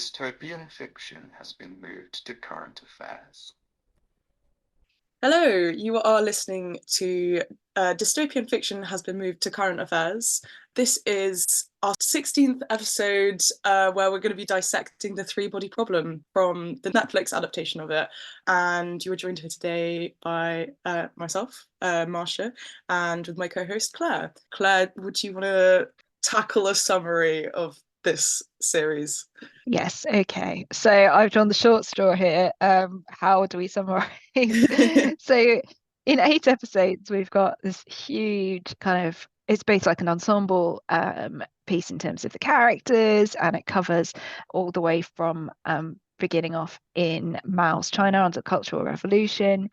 dystopian fiction has been moved to current affairs. Hello, you are listening to Dystopian Fiction Has Been Moved to Current Affairs. This is our 16th episode where we're going to be dissecting the three body problem from the Netflix adaptation of it. And you are joined here today by myself, Masha, and with my co host, Claire. Claire, would you want to tackle a summary of this series? Yes, okay. So I've drawn the short straw here. How do we summarize? So in 8 episodes, we've got this huge kind of, it's based like an ensemble piece in terms of the characters, and it covers all the way from beginning off in Mao's China under the Cultural Revolution.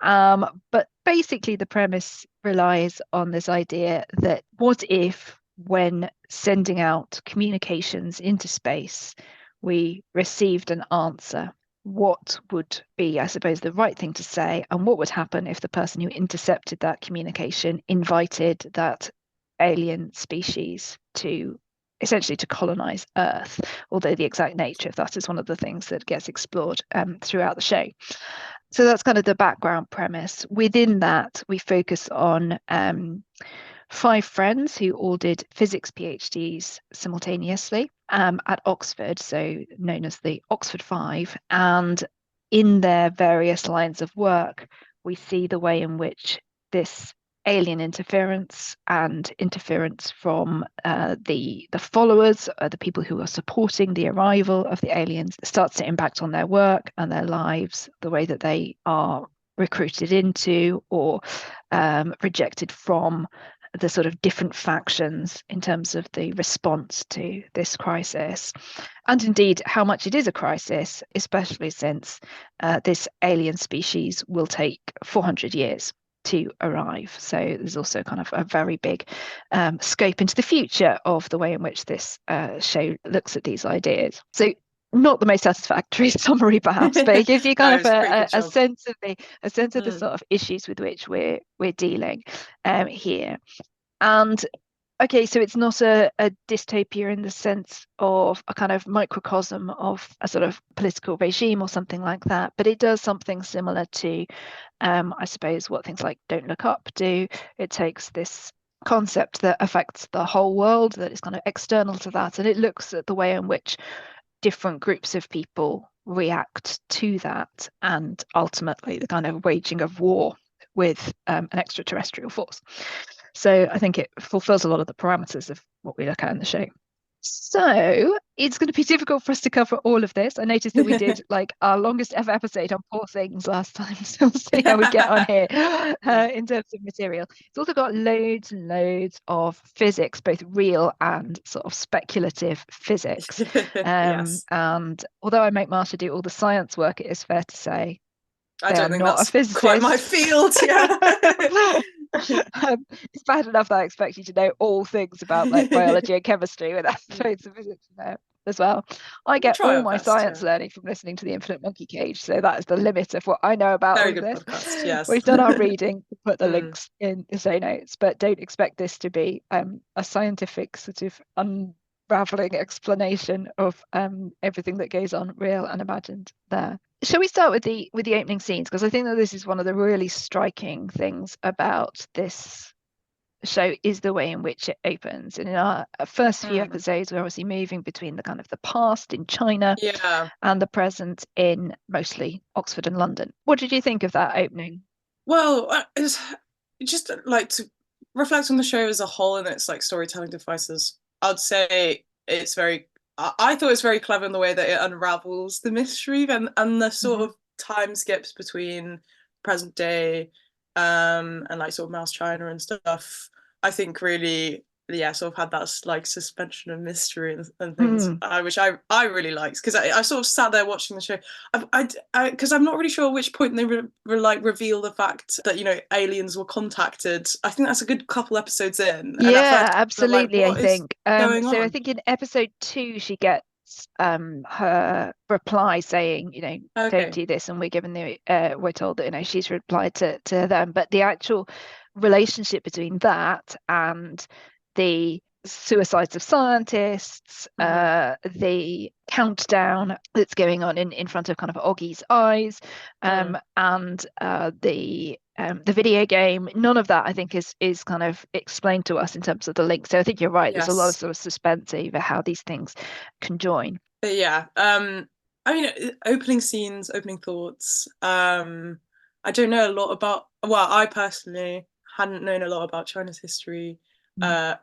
But basically the premise relies on this idea that what if when sending out communications into space, we received an answer? What would be, I suppose, the right thing to say? And what would happen if the person who intercepted that communication invited that alien species to essentially to colonize Earth? Although the exact nature of that is one of the things that gets explored throughout the show. So that's kind of the background premise. Within that, we focus on 5 friends who all did physics PhDs simultaneously at Oxford, so known as the Oxford Five. And in their various lines of work, we see the way in which this alien interference and interference from the followers, the people who are supporting the arrival of the aliens, starts to impact on their work and their lives, the way that they are recruited into or rejected from the sort of different factions in terms of the response to this crisis, and indeed how much it is a crisis, especially since this alien species will take 400 years to arrive. So there's also kind of a very big scope into the future of the way in which this show looks at these ideas. So not the most satisfactory summary perhaps, but it gives you kind of a sense of the sort of issues with which we're dealing here. And okay, so it's not a dystopia in the sense of a kind of microcosm of a sort of political regime or something like that, but it does something similar to I suppose what things like Don't Look Up do. It takes this concept that affects the whole world, that is kind of external to that, and it looks at the way in which different groups of people react to that, and ultimately the kind of waging of war with an extraterrestrial force. So I think it fulfills a lot of the parameters of what we look at in the show. So it's going to be difficult for us to cover all of this. I noticed that we did like our longest ever episode on poor things last time, so we'll see how we get on here in terms of material. It's also got loads and loads of physics, both real and sort of speculative physics. Yes. And although I make Masha do all the science work, it is fair to say I don't think not that's a physicist. quite my field. Yeah. It's bad enough that I expect you to know all things about like biology and chemistry without loads of physics in there as well. I get all my science learning from listening to the Infinite Monkey Cage, so that is the limit of what I know about Very all good this. podcast, yes. We've done our reading, put the links in the show notes, but don't expect this to be a scientific sort of unraveling explanation of everything that goes on, real and imagined there. Shall we start with the opening scenes? Because I think that this is one of the really striking things about this show is the way in which it opens. And in our first few episodes, we're obviously moving between the kind of the past in China and the present in mostly Oxford and London. What did you think of that opening? Well, it's just like to reflect on the show as a whole and its like storytelling devices. I'd say it's very. I thought it's very clever in the way that it unravels the mystery and the sort of time skips between present day and like sort of Mouse China and stuff. I think really, yeah, sort of had that like suspension of mystery and things, which I really liked because I sort of sat there watching the show. Because I'm not really sure at which point they like reveal the fact that aliens were contacted. I think that's a good couple episodes in. Yeah, absolutely. Like, I think going on? I think in episode 2 she gets her reply saying, don't do this, and we're given we're told that she's replied to them, but the actual relationship between that and the suicides of scientists, the countdown that's going on in front of kind of Oggie's eyes, and the video game. None of that, I think, is kind of explained to us in terms of the link. So I think you're right. There's a lot of sort of suspense over how these things can join. Yeah. I mean, opening scenes, opening thoughts. I don't know a lot about. Well, I personally hadn't known a lot about China's history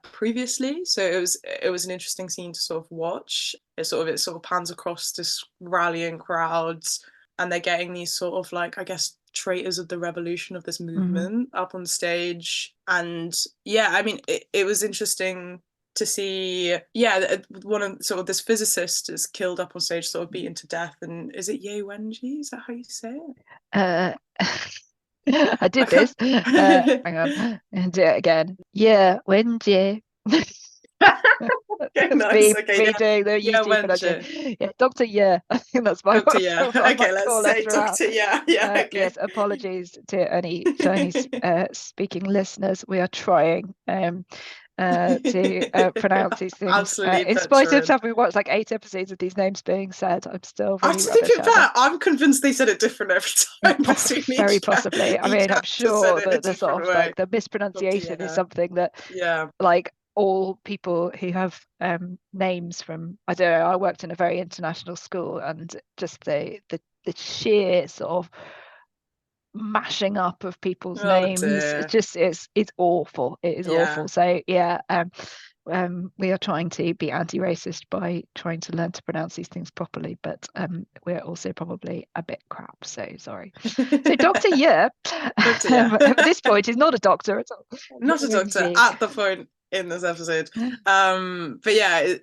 previously, so it was an interesting scene to sort of watch. It sort of pans across this rallying crowds, and they're getting these sort of like, I guess, traitors of the revolution of this movement up on stage. And yeah, I mean, it was interesting to see, one of sort of this physicist is killed up on stage, sort of beaten to death. And is it Ye Wenji? Is that how you say it? I did this. Hang on, and do it again. Yeah, Wenji. Okay, nice. Me Okay, doing the YouTube production. Yeah, Dr. Yeah. I think that's my Dr. Yeah. Okay, let's say Dr. Yeah. Yeah. Okay. Yes, apologies to any Chinese speaking listeners. We are trying to pronounce these things. Absolutely in spite of having watched like 8 episodes of these names being said, I'm still really to be fair, I'm convinced they said it different every time. Very possibly. I mean, I'm sure that the sort of like the mispronunciation is something that like all people who have names from, I don't know, I worked in a very international school, and just the sheer sort of mashing up of people's names, it just it's awful. It is awful. So yeah, we are trying to be anti-racist by trying to learn to pronounce these things properly, but we're also probably a bit crap, so sorry. So Dr. Yeah, at this point is not a doctor at all. Not a doctor at the point in this episode. But yeah,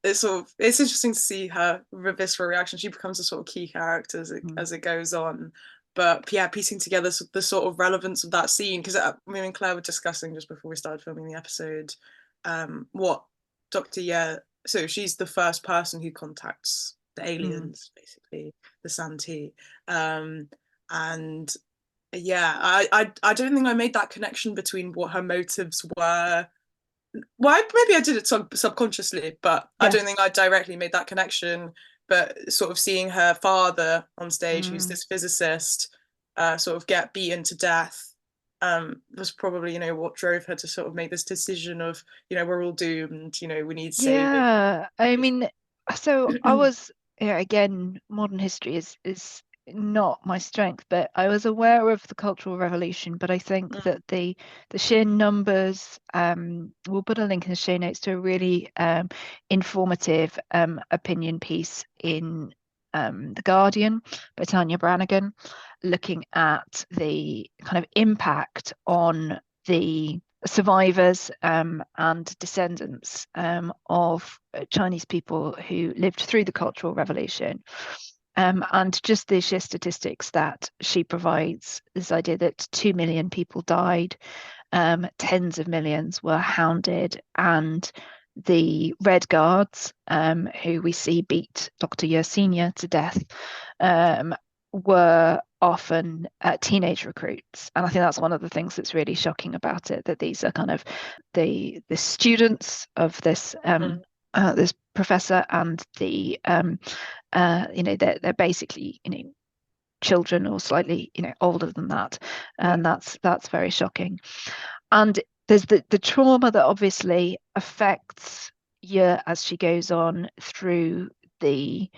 it's interesting to see her visceral reaction. She becomes a sort of key character as it goes on. But yeah, piecing together the sort of relevance of that scene, because me and Claire were discussing just before we started filming the episode, what Dr. Yeah, so she's the first person who contacts the aliens, basically, the Santee. And yeah, I don't think I made that connection between what her motives were. Well, maybe I did it subconsciously, but I don't think I directly made that connection. But sort of seeing her father on stage, who's this physicist, sort of get beaten to death, was probably, what drove her to sort of make this decision of, we're all doomed, we need saving. Yeah, I mean, so I was, again, modern history is not my strength, but I was aware of the Cultural Revolution. But I think that the sheer numbers, we'll put a link in the show notes to a really informative opinion piece in The Guardian by Tanya Brannigan, looking at the kind of impact on the survivors and descendants of Chinese people who lived through the Cultural Revolution. And just the sheer statistics that she provides, this idea that 2 million people died, tens of millions were hounded, and the Red Guards, who we see beat Dr. Yer Sr. to death, were often teenage recruits. And I think that's one of the things that's really shocking about it, that these are kind of the students of this this professor, and the they're basically children or slightly older than that, and that's very shocking. And there's the trauma that obviously affects Ye as she goes on through the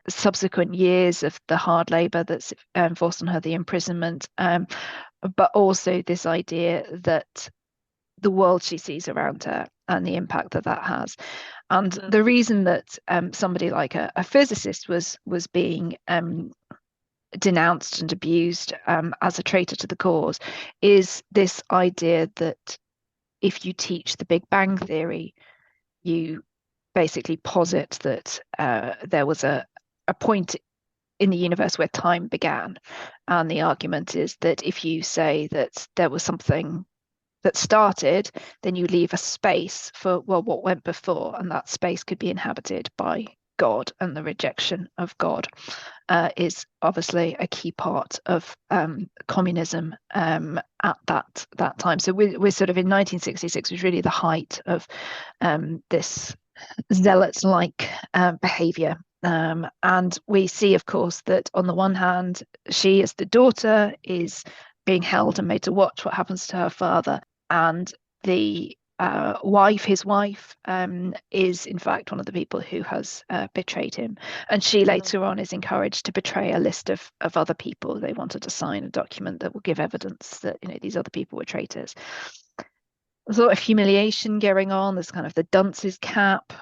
subsequent years of the hard labor that's forced on her, the imprisonment, but also this idea that the world she sees around her and the impact that has. And the reason that somebody like a physicist was being denounced and abused as a traitor to the cause is this idea that if you teach the Big Bang Theory, you basically posit that there was a point in the universe where time began. And the argument is that if you say that there was something that started, then you leave a space for, well, what went before, and that space could be inhabited by God and the rejection of God is obviously a key part of communism at that time. So we're sort of in 1966 was really the height of this zealot-like behavior. And we see, of course, that on the one hand, she, as the daughter, is being held and made to watch what happens to her father. And the his wife, is in fact one of the people who has betrayed him. And she later on is encouraged to betray a list of other people. They wanted to sign a document that will give evidence that, you know, these other people were traitors. There's a lot of humiliation going on. There's kind of the dunce's cap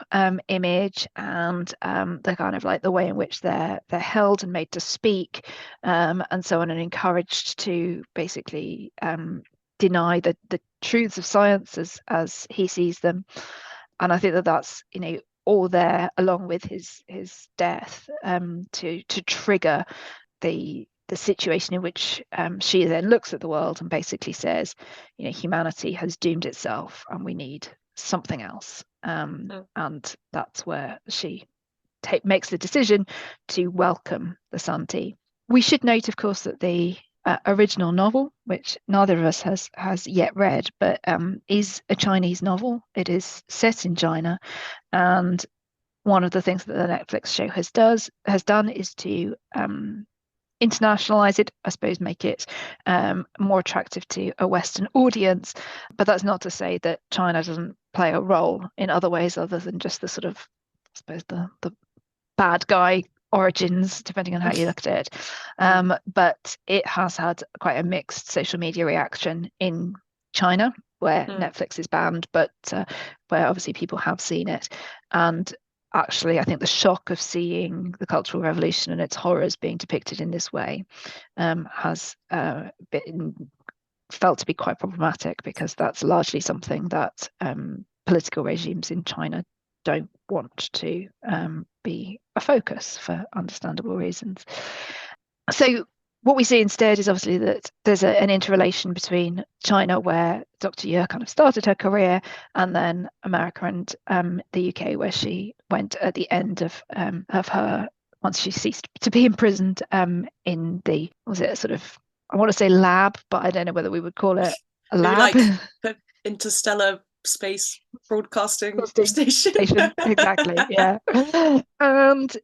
image, and the kind of like the way in which they're held and made to speak, and so on, and encouraged to basically deny the truths of science as he sees them. And I think that that's, you know, all there along with his death to trigger the situation in which she then looks at the world and basically says, you know, humanity has doomed itself and we need something else. And that's where she makes the decision to welcome the Santee. We should note, of course, that the original novel, which neither of us has yet read, but is a Chinese novel. It is set in China, and one of the things that the Netflix show has done is to internationalize it, I suppose, make it more attractive to a Western audience. But that's not to say that China doesn't play a role in other ways other than just the sort of, I suppose, the bad guy origins, depending on how you look at it. But it has had quite a mixed social media reaction in China, where Netflix is banned, but where obviously people have seen it. And actually, I think the shock of seeing the Cultural Revolution and its horrors being depicted in this way has been felt to be quite problematic, because that's largely something that political regimes in China don't want to be a focus for understandable reasons. So what we see instead is obviously that there's an interrelation between China, where Dr. Ye kind of started her career, and then America and the UK, where she went at the end of her, once she ceased to be imprisoned in the, was it a sort of, I want to say lab, but I don't know whether we would call it a lab. Maybe like interstellar space broadcasting station. Exactly, yeah. And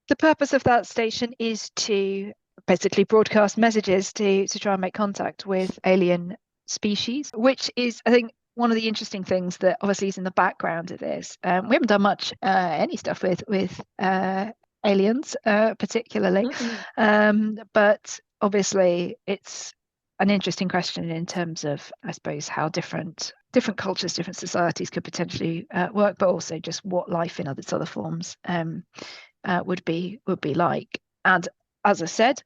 the purpose of that station is to basically broadcast messages to try and make contact with alien species, which is, I think, one of the interesting things that obviously is in the background of this. We haven't done much any stuff with aliens particularly, but obviously it's an interesting question in terms of, I suppose, how different cultures, different societies could potentially work, but also just what life in other forms would be like. And as I said,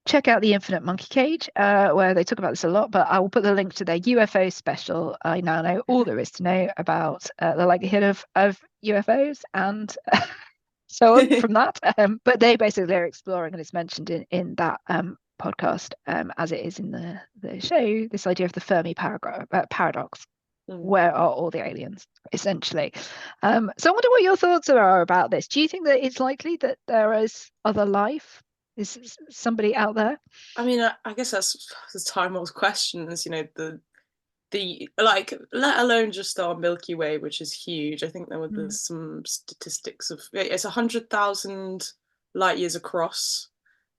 check out the Infinite Monkey Cage, where they talk about this a lot, but I will put the link to their UFO special. I now know all there is to know about the likelihood of UFOs and so on from that. But they basically are exploring, and it's mentioned in that podcast, as it is in the show, this idea of the Fermi paradox. Where are all the aliens, essentially? So I wonder what your thoughts are about this. Do you think that it's likely that there is other life? Is somebody out there? I mean, I guess that's the time-old question. Is, you know, the like, let alone just our Milky Way, which is huge. I think there were some statistics of it's 100,000 light years across,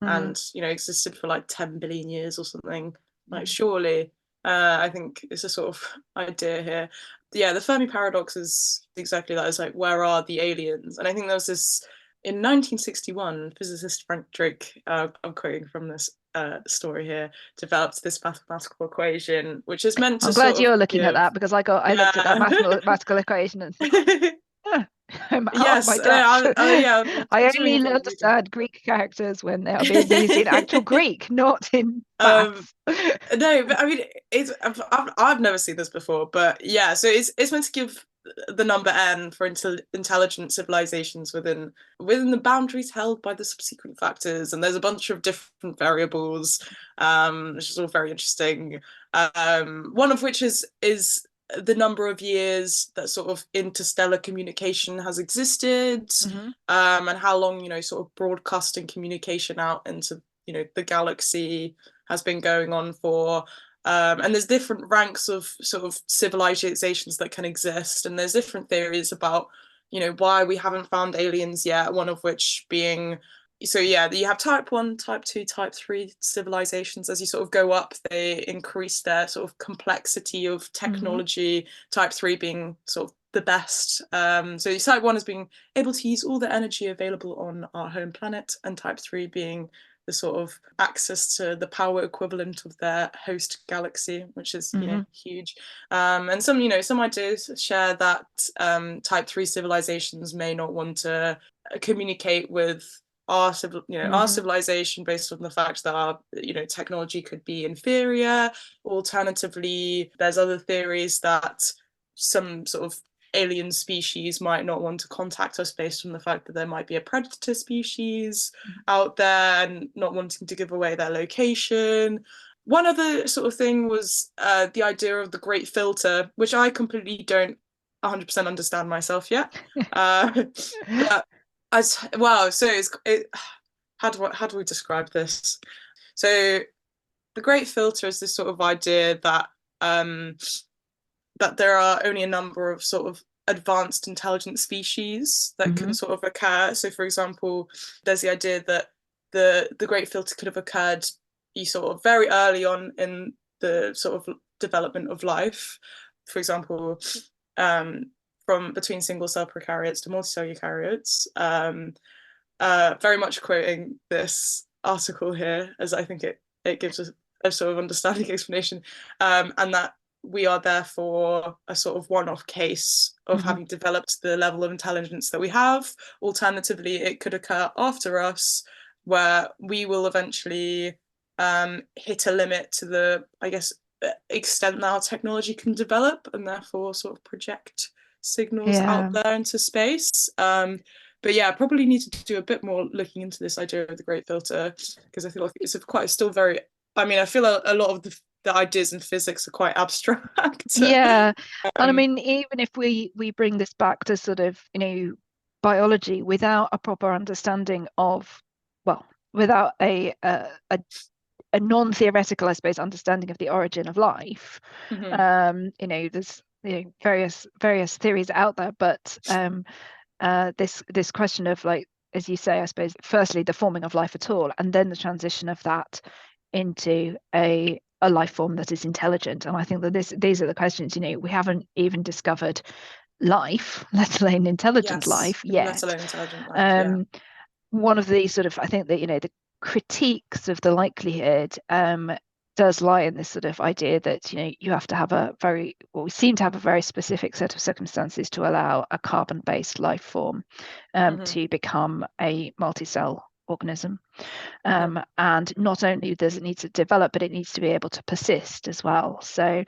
and you know, existed for like 10 billion years or something. Like, surely. I think it's a sort of idea here. Yeah, the Fermi paradox is exactly that. It's like, where are the aliens? And I think there was this, in 1961, physicist Frank Drake, I'm quoting from this story here, developed this mathematical equation, which is meant to. I'm glad you're looking at that, because I looked at that mathematical equation and yes, I only understand Greek characters when they are being used in actual Greek, not in maths. No, but I mean, I've never seen this before, but yeah, so it's meant to give the number n for intelligent civilizations within the boundaries held by the subsequent factors, and there's a bunch of different variables, which is all very interesting. One of which is the number of years that sort of interstellar communication has existed, and how long, you know, sort of broadcasting communication out into, you know, the galaxy has been going on for. And there's different ranks of sort of civilizations that can exist, and there's different theories about, you know, why we haven't found aliens yet, one of which being, so yeah, you have type 1, type 2, type 3 civilizations. As you sort of go up, they increase their sort of complexity of technology, type 3 being sort of the best. So type 1 is being able to use all the energy available on our home planet, and type 3 being the sort of access to the power equivalent of their host galaxy, which is, you know, huge. And some, you know, some ideas share that type 3 civilizations may not want to communicate with our our civilization, based on the fact that our, you know, technology could be inferior. Alternatively, there's other theories that some sort of alien species might not want to contact us based on the fact that there might be a predator species out there and not wanting to give away their location. One other sort of thing was the idea of the Great Filter, which I completely don't 100% understand myself yet. But as wow, so how do we describe this? So the Great Filter is this sort of idea that that there are only a number of sort of advanced intelligent species that can sort of occur. So for example, there's the idea that the Great Filter could have occurred sort of very early on in the sort of development of life. For example, from between single cell prokaryotes to multicellular eukaryotes. Very much quoting this article here, as I think it gives a sort of understanding explanation, and that we are therefore a sort of one-off case of having developed the level of intelligence that we have. Alternatively, it could occur after us, where we will eventually hit a limit to the, I guess, extent that our technology can develop, and therefore sort of project signals out there into space. But yeah, probably need to do a bit more looking into this idea of the Great Filter, because I feel like it's quite still very, I mean, I feel a lot of the ideas in physics are quite abstract. Yeah. And I mean, even if we bring this back to sort of, you know, biology, without a proper understanding of, well, without a non-theoretical, I suppose, understanding of the origin of life, you know, there's, you know, various theories out there, but this question of, like, as you say, I suppose, firstly the forming of life at all, and then the transition of that into a life form that is intelligent. And I think that these are the questions, you know, we haven't even discovered life, let alone intelligent life yet. Let alone intelligent life, One of the sort of, I think that, you know, the critiques of the likelihood does lie in this sort of idea that, you know, you have to have we seem to have a very specific set of circumstances to allow a carbon-based life form to become a multi-cell organism. And not only does it need to develop, but it needs to be able to persist as well. So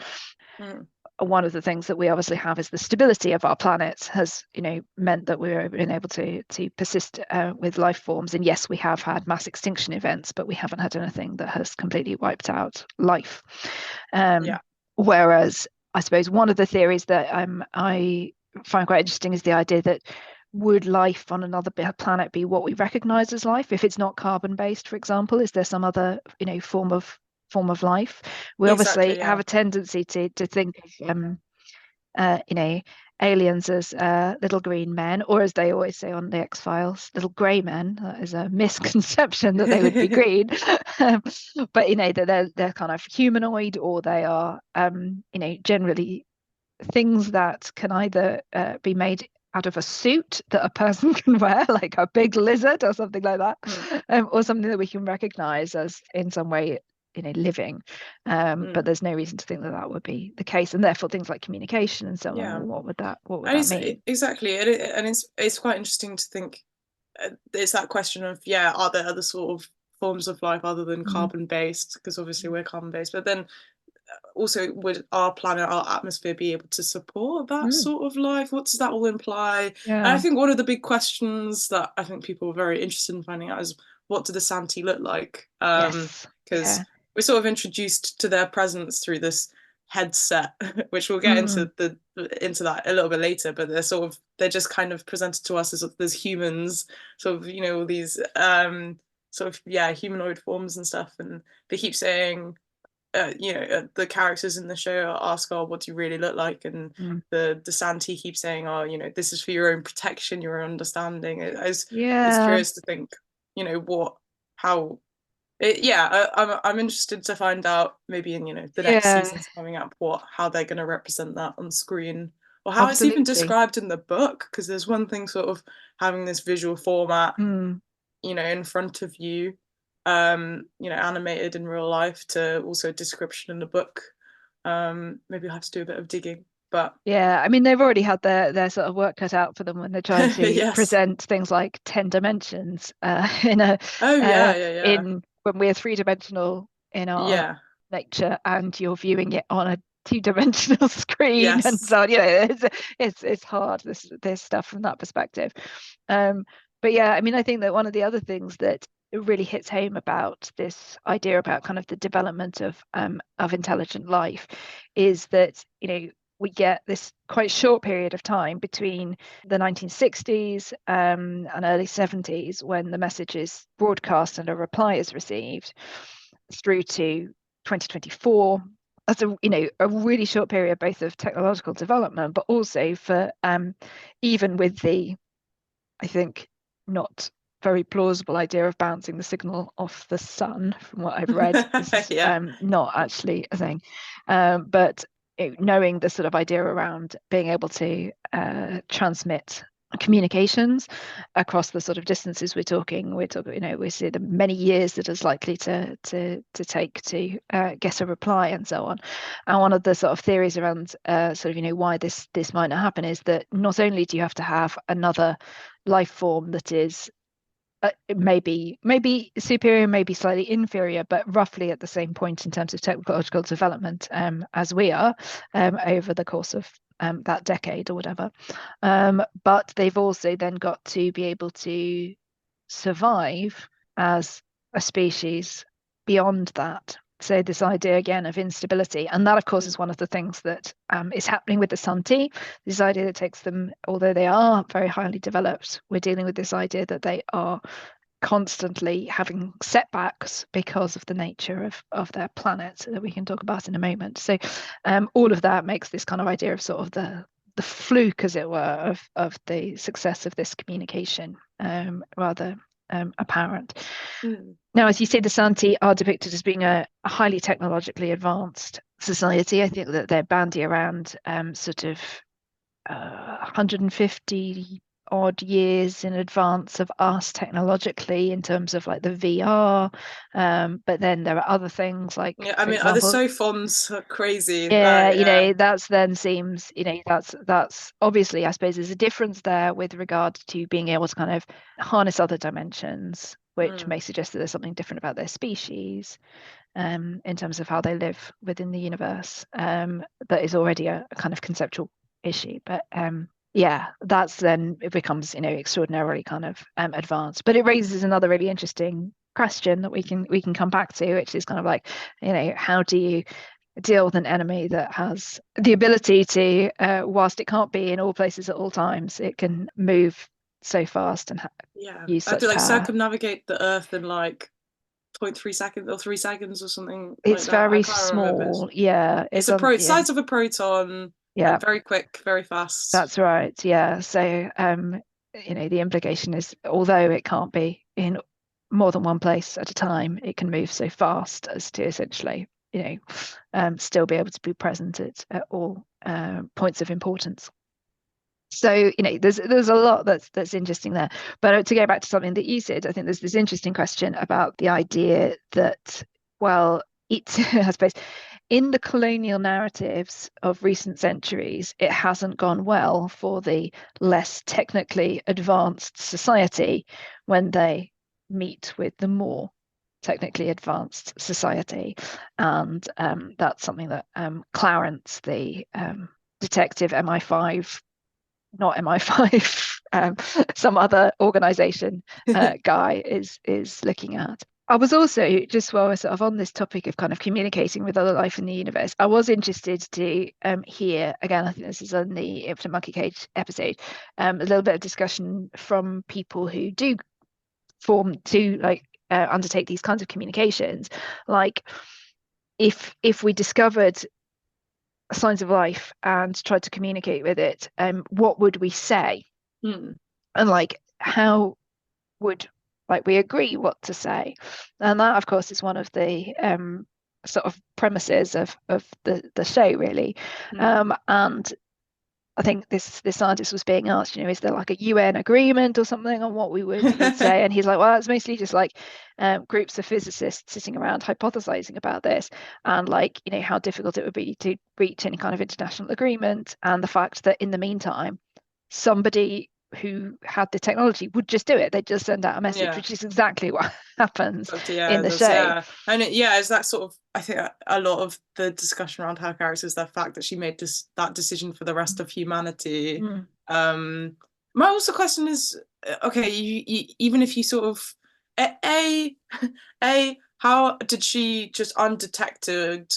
one of the things that we obviously have is the stability of our planet has, you know, meant that we've been able to persist with life forms. And yes, we have had mass extinction events, but we haven't had anything that has completely wiped out life. Whereas I suppose one of the theories that I find quite interesting is the idea that would life on another planet be what we recognize as life if it's not carbon based, for example? Is there some other, you know, form of life? We obviously have a tendency to think of you know, aliens as little green men, or as they always say on the X-Files, little grey men. That is a misconception that they would be green. But you know, that they're kind of humanoid, or they are you know, generally things that can either be made out of a suit that a person can wear, like a big lizard or something like that, or something that we can recognize as in some way, you know, living. But there's no reason to think that that would be the case, and therefore things like communication and so on. What would that mean? Exactly, and it's quite interesting to think. It's that question of, are there other sort of forms of life other than carbon based? Because obviously we're carbon based, but then also, would our planet, our atmosphere be able to support that sort of life? What does that all imply? And I think one of the big questions that I think people are very interested in finding out is, what do the Santi look like? Because we're sort of introduced to their presence through this headset, which we'll get into that a little bit later, but they're just kind of presented to us as humans, sort of, all these sort of, yeah, humanoid forms and stuff, and they keep saying, the characters in the show ask, "Oh, what do you really look like?" And the Santi keeps saying, "Oh, this is for your own protection, your own understanding." I was curious to think, I'm interested to find out, maybe in the next seasons coming up, how they're going to represent that on screen, or how it's even described in the book, because there's one thing sort of having this visual format in front of you, animated in real life, to also description in the book. Maybe I'll have to do a bit of digging. But yeah, I mean, they've already had their sort of work cut out for them when they're trying to present things like 10 dimensions in when we're three-dimensional in our nature, and you're viewing it on a two-dimensional screen, and so it's hard, this stuff from that perspective. But yeah, I mean, I think that one of the other things that really hits home about this idea about kind of the development of intelligent life is that we get this quite short period of time between the 1960s and early 70s, when the message is broadcast and a reply is received, through to 2024. That's a really short period, both of technological development, but also for even with the, I think, not very plausible idea of bouncing the signal off the sun, from what I've read. This is not actually a thing, but knowing the sort of idea around being able to transmit communications across the sort of distances we're talking, we see the many years that it's likely to take to get a reply, and so on. And one of the sort of theories around why this might not happen is that not only do you have to have another life form that is maybe superior, maybe slightly inferior, but roughly at the same point in terms of technological development as we are over the course of that decade or whatever. But they've also then got to be able to survive as a species beyond that. So this idea again of instability, and that of course is one of the things that is happening with the Santi. This idea that takes them, although they are very highly developed, we're dealing with this idea that they are constantly having setbacks because of the nature of their planet, that we can talk about in a moment. So all of that makes this kind of idea of sort of the fluke, as it were, of the success of this communication rather apparent. Now, as you say, the Santi are depicted as being a highly technologically advanced society. I think that they're bandy around sort of 150 odd years in advance of us technologically, in terms of like the VR, but then there are other things like, I mean, the sophons are crazy. That's then seems, that's obviously, I suppose there's a difference there with regard to being able to kind of harness other dimensions, which may suggest that there's something different about their species in terms of how they live within the universe. That is already a kind of conceptual issue, but that's then, it becomes extraordinarily kind of advanced. But it raises another really interesting question that we can come back to, which is kind of like, how do you deal with an enemy that has the ability to, whilst it can't be in all places at all times, it can move so fast and use such to like power. circumnavigate the Earth in like 0.3 seconds or 3 seconds or something. It's like very small. It's size of a proton. Yeah, very quick, very fast. That's right. Yeah. So the implication is, although it can't be in more than one place at a time, it can move so fast as to essentially still be able to be present at all points of importance. So there's a lot that's interesting there. But to go back to something that you said, I think there's this interesting question about the idea that, well, it's I suppose in the colonial narratives of recent centuries, it hasn't gone well for the less technically advanced society when they meet with the more technically advanced society. And that's something that Clarence, the detective MI5, not MI5, some other organization guy is looking at. I was also, just while we're sort of on this topic of kind of communicating with other life in the universe, I was interested to hear, again, I think this is on the Infinite Monkey Cage episode, a little bit of discussion from people who do undertake these kinds of communications. Like, if we discovered signs of life and tried to communicate with it, what would we say? And like, how would we agree what to say? And that, of course, is one of the sort of premises of the show, really. And I think this scientist was being asked, is there like a UN agreement or something on what we would say? And he's like, well, it's mostly just like groups of physicists sitting around hypothesizing about this, and like, how difficult it would be to reach any kind of international agreement, and the fact that in the meantime, somebody who had the technology would just do it. They'd just send out a message, which is exactly what happens in the show. And it's that sort of, I think a lot of the discussion around her character is the fact that she made that decision for the rest of humanity. My also question is, okay, even if you sort of how did she just undetected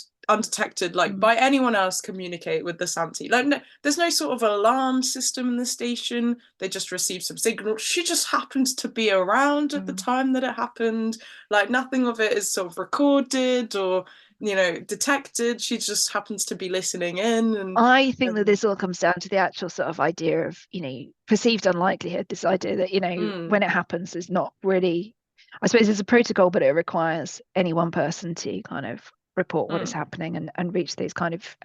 by anyone else communicate with the Santi? Like, no, there's no sort of alarm system in the station. They just received some signal. She just happened to be around at the time that it happened. Like, nothing of it is sort of recorded or detected. She just happens to be listening in. And I think that this all comes down to the actual sort of idea of perceived unlikelihood. This idea that when it happens, there's not really, I suppose, there's a protocol, but it requires any one person to kind of report what is happening and reach these kind of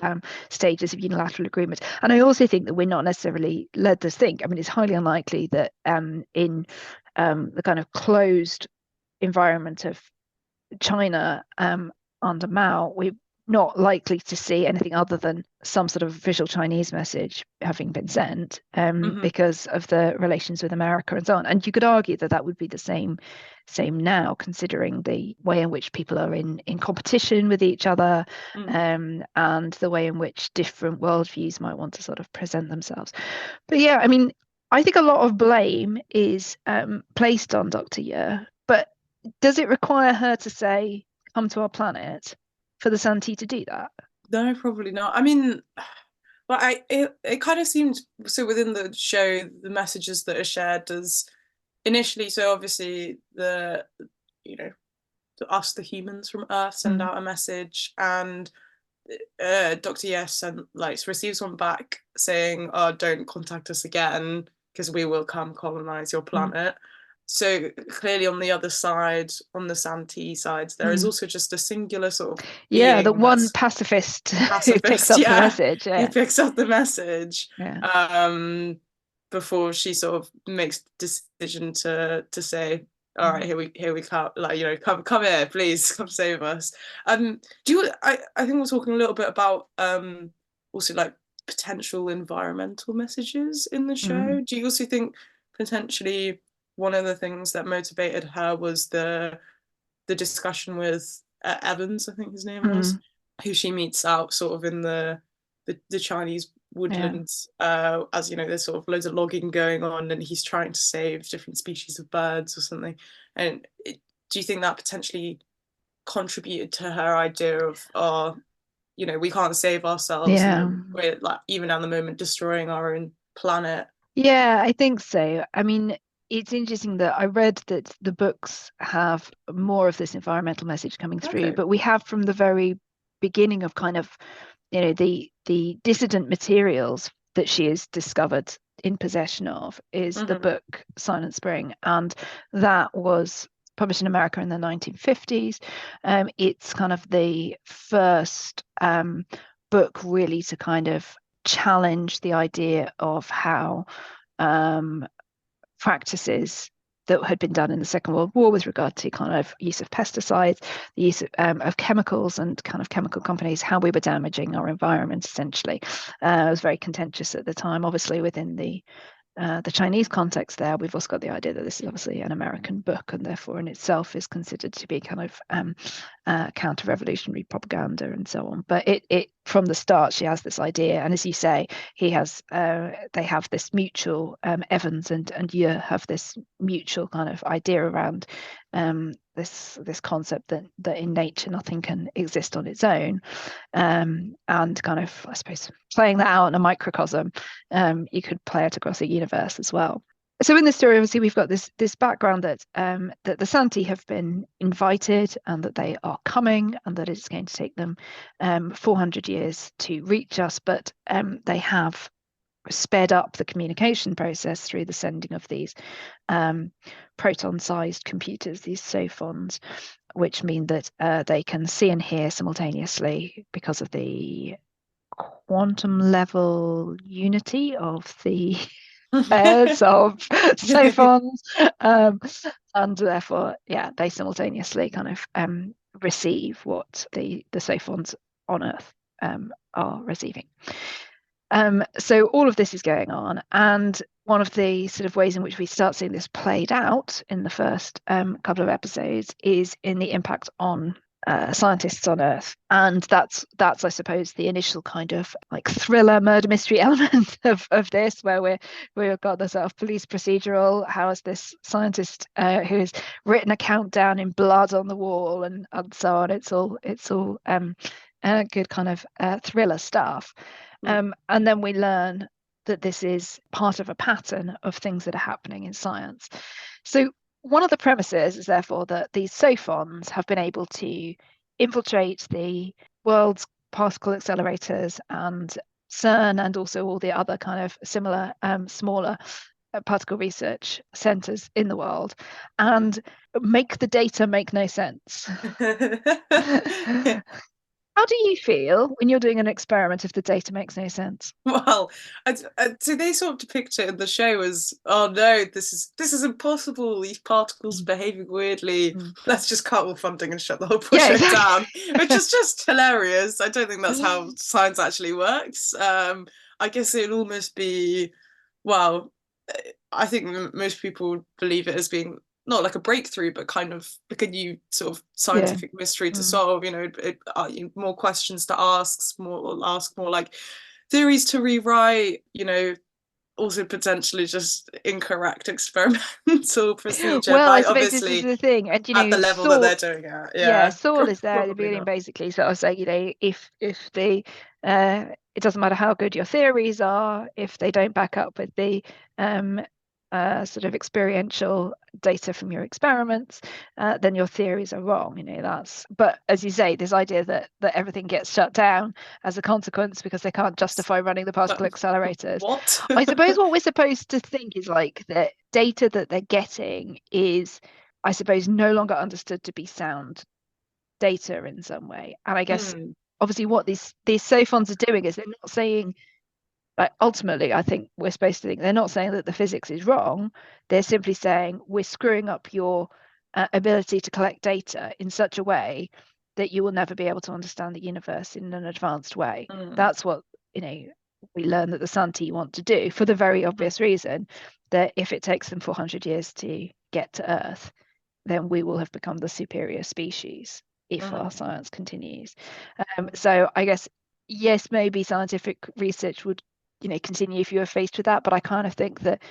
stages of unilateral agreement. And I also think that we're not necessarily led to think, I mean, it's highly unlikely that in the kind of closed environment of China under Mao, we're not likely to see anything other than some sort of visual Chinese message having been sent because of the relations with America and so on. And you could argue that that would be the same now, considering the way in which people are in competition with each other, and the way in which different worldviews might want to sort of present themselves. But yeah, I mean, I think a lot of blame is placed on Dr. Ye, but does it require her to say, come to our planet, for the Santi to do that? No, probably not. I mean, but it kind of seems, so within the show, the messages that are shared as initially, so obviously us, the humans from Earth, send out a message, and Dr. Yes receives one back saying, oh, don't contact us again because we will come colonize your planet. So clearly on the other side, on the Santi side, there is also just a singular sort of the one pacifist who picks up the message. Who picks up the message before she sort of makes the decision to say, all right, here we come, come here, please, come save us. I think we're talking a little bit about also like potential environmental messages in the show. Do you also think potentially one of the things that motivated her was the discussion with Evans, I think his name was, who she meets out sort of in the Chinese woodlands, as there's sort of loads of logging going on, and he's trying to save different species of birds or something. And do you think that potentially contributed to her idea of, we can't save ourselves, and we're like even at the moment destroying our own planet? Yeah, I think so. I mean, it's interesting that I read that the books have more of this environmental message coming through, but we have from the very beginning of kind of, the dissident materials that she is discovered in possession of is the book Silent Spring, and that was published in America in the 1950s. It's kind of the first book really to kind of challenge the idea of how practices that had been done in the Second World War with regard to kind of use of pesticides, the use of chemicals and kind of chemical companies, how we were damaging our environment, essentially. It was very contentious at the time. Obviously, within the Chinese context there, we've also got the idea that this is obviously an American book and therefore in itself is considered to be kind of counter-revolutionary propaganda and so on. But it from the start, she has this idea, and as you say, they have this mutual, Evans and Ye have this mutual kind of idea around this concept that in nature nothing can exist on its own, and kind of, I suppose, playing that out in a microcosm, you could play it across a universe as well. So in this story, obviously, we've got this background that the Santi have been invited, and that they are coming, and that it's going to take them 400 years to reach us, but they have sped up the communication process through the sending of these proton-sized computers, these sophons, which mean that they can see and hear simultaneously because of the quantum level unity of the pairs of sophons, and therefore, they simultaneously kind of receive what the sophons on Earth are receiving. So all of this is going on, and one of the sort of ways in which we start seeing this played out in the first couple of episodes is in the impact on scientists on Earth, and that's I suppose the initial kind of like thriller murder mystery element of this, where we've got the sort of police procedural. How is this scientist who has written a countdown in blood on the wall and so on? It's all good kind of thriller stuff, and then we learn that this is part of a pattern of things that are happening in science. So one of the premises is therefore that these sophons have been able to infiltrate the world's particle accelerators and CERN, and also all the other kind of similar smaller particle research centers in the world, and make the data make no sense. How do you feel when you're doing an experiment if the data makes no sense? Well, so they sort of depict it in the show as, oh no, this is impossible. These particles behaving weirdly. Let's just cut all funding and shut the whole project down, which is just hilarious. I don't think that's how science actually works. I guess it'd almost be, well, I think most people believe it as being not like a breakthrough, but kind of like a new sort of scientific mystery to solve. More questions to ask, more like theories to rewrite. Also potentially just incorrect experimental procedure. Well, I but suppose obviously this is the thing, and at the level that they're doing it, Saul is there at the beginning, basically sort of saying, if the it doesn't matter how good your theories are, if they don't back up with the sort of experiential data from your experiments, then your theories are wrong. But as you say, this idea that everything gets shut down as a consequence because they can't justify running the particle accelerators. What? I suppose what we're supposed to think is like the data that they're getting is, I suppose, no longer understood to be sound data in some way. And I guess obviously what these sophons are doing is they're not saying, like, ultimately, I think we're supposed to think they're not saying that the physics is wrong. They're simply saying we're screwing up your ability to collect data in such a way that you will never be able to understand the universe in an advanced way. That's what we learn that the Santi want to do, for the very obvious reason that if it takes them 400 years to get to Earth, then we will have become the superior species if our science continues. So I guess, yes, maybe scientific research would continue if you were faced with that, but I kind of think that,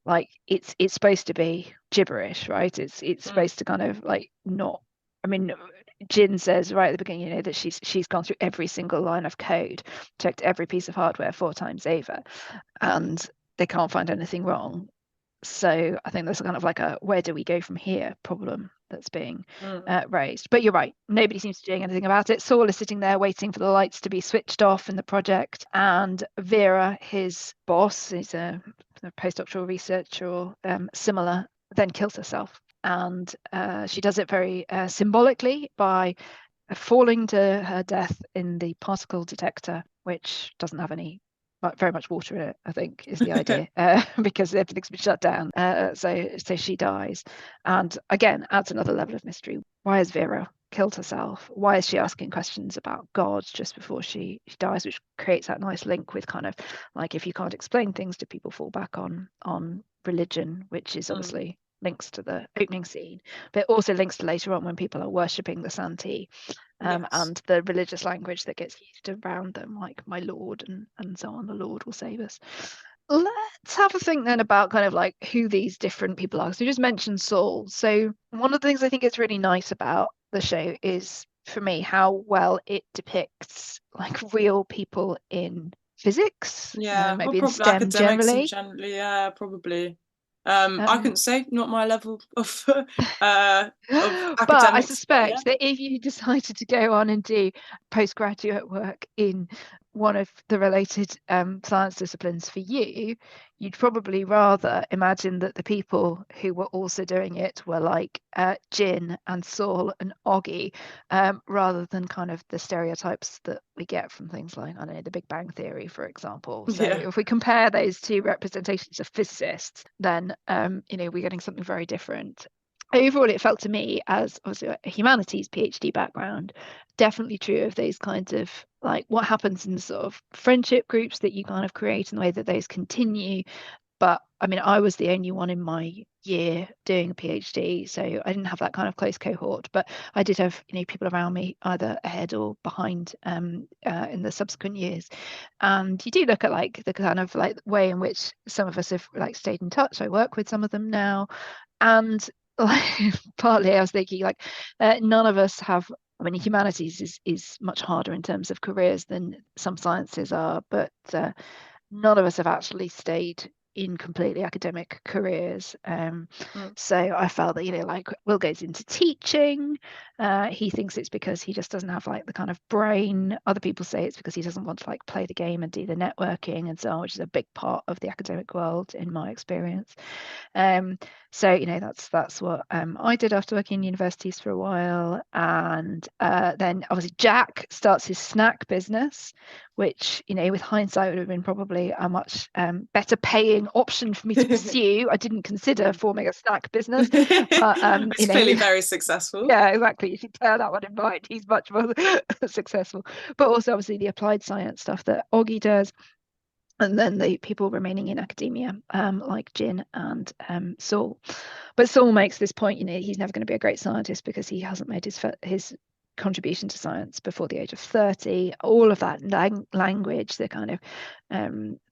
like, it's supposed to be gibberish, right? It's supposed to kind of like not. I mean, Jin says right at the beginning, that she's gone through every single line of code, checked every piece of hardware 4 times over, and they can't find anything wrong. So I think there's kind of like a where do we go from here problem that's being raised. But you're right, nobody seems to be doing anything about it. Saul is sitting there waiting for the lights to be switched off in the project, and Vera, his boss, is a postdoctoral researcher or similar, then kills herself. And she does it very symbolically by falling to her death in the particle detector, which doesn't have very much water in it, I think, is the idea, because everything's been shut down. So she dies, and again adds another level of mystery. Why has Vera killed herself? Why is she asking questions about God just before she dies, which creates that nice link with kind of like, if you can't explain things, do people fall back on religion, which is obviously links to the opening scene, but it also links to later on when people are worshipping the Santee, Yes. and the religious language that gets used around them, like my Lord and so on, the Lord will save us. Let's have a think then about kind of like who these different people are. So you just mentioned Saul. So one of the things I think is really nice about the show is, for me, how well it depicts like real people in physics, Yeah, maybe or in probably STEM academics in generally. general. Yeah, probably. I couldn't say, not my level of But I academics, but yeah. suspect that if you decided to go on and do postgraduate work in one of the related science disciplines for you, you'd probably rather imagine that the people who were also doing it were like Jin and Saul and Oggy, rather than kind of the stereotypes that we get from things like, I don't know, The Big Bang Theory, for example. So Yeah. if we compare those two representations of physicists, then we're getting something very different. Overall, it felt to me, as obviously a humanities PhD background, definitely true of those kinds of like what happens in sort of friendship groups that you kind of create and the way that those continue. But I mean, I was the only one in my year doing a PhD, so I didn't have that kind of close cohort. But I did have, people around me either ahead or behind in the subsequent years. And you do look at like the kind of like way in which some of us have like stayed in touch. I work with some of them now, and like partly I was thinking like none of us have. I mean, humanities is much harder in terms of careers than some sciences are, but none of us have actually stayed in completely academic careers. So I felt that, like Will goes into teaching. He thinks it's because he just doesn't have like the kind of brain. Other people say it's because he doesn't want to like play the game and do the networking and so on, which is a big part of the academic world in my experience. So that's what I did after working in universities for a while. And then obviously Jack starts his snack business, which with hindsight would have been probably a much better paying option for me to pursue. I didn't consider forming a snack business, but it's clearly very successful. Yeah, exactly. If you bear that one in mind, he's much more successful. But also obviously the applied science stuff that Oggy does. And then the people remaining in academia, like Jin and Saul. But Saul makes this point, he's never going to be a great scientist because he hasn't made his contribution to science before the age of 30. All of that language, the kind of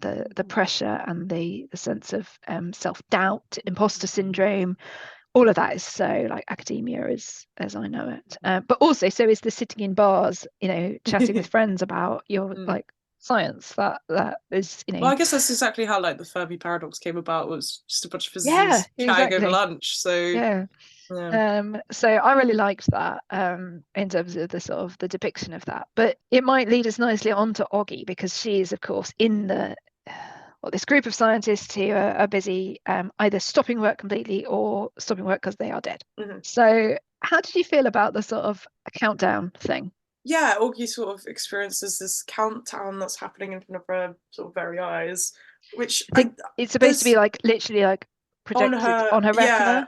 the pressure and the sense of self-doubt, imposter syndrome, all of that is so like academia as I know it. But also so is the sitting in bars, chatting with friends about your like science. That is, Well, I guess that's exactly how like the Fermi paradox came about, was just a bunch of physicists chatting over lunch. So yeah. So I really liked that in terms of the sort of the depiction of that. But it might lead us nicely on to Oggy, because she is of course in this group of scientists who are busy either stopping work completely or stopping work because they are dead. So how did you feel about the sort of a countdown thing? Yeah, Augie sort of experiences this countdown that's happening in front of her sort of very eyes, which it's supposed to be like literally like projected on her retina.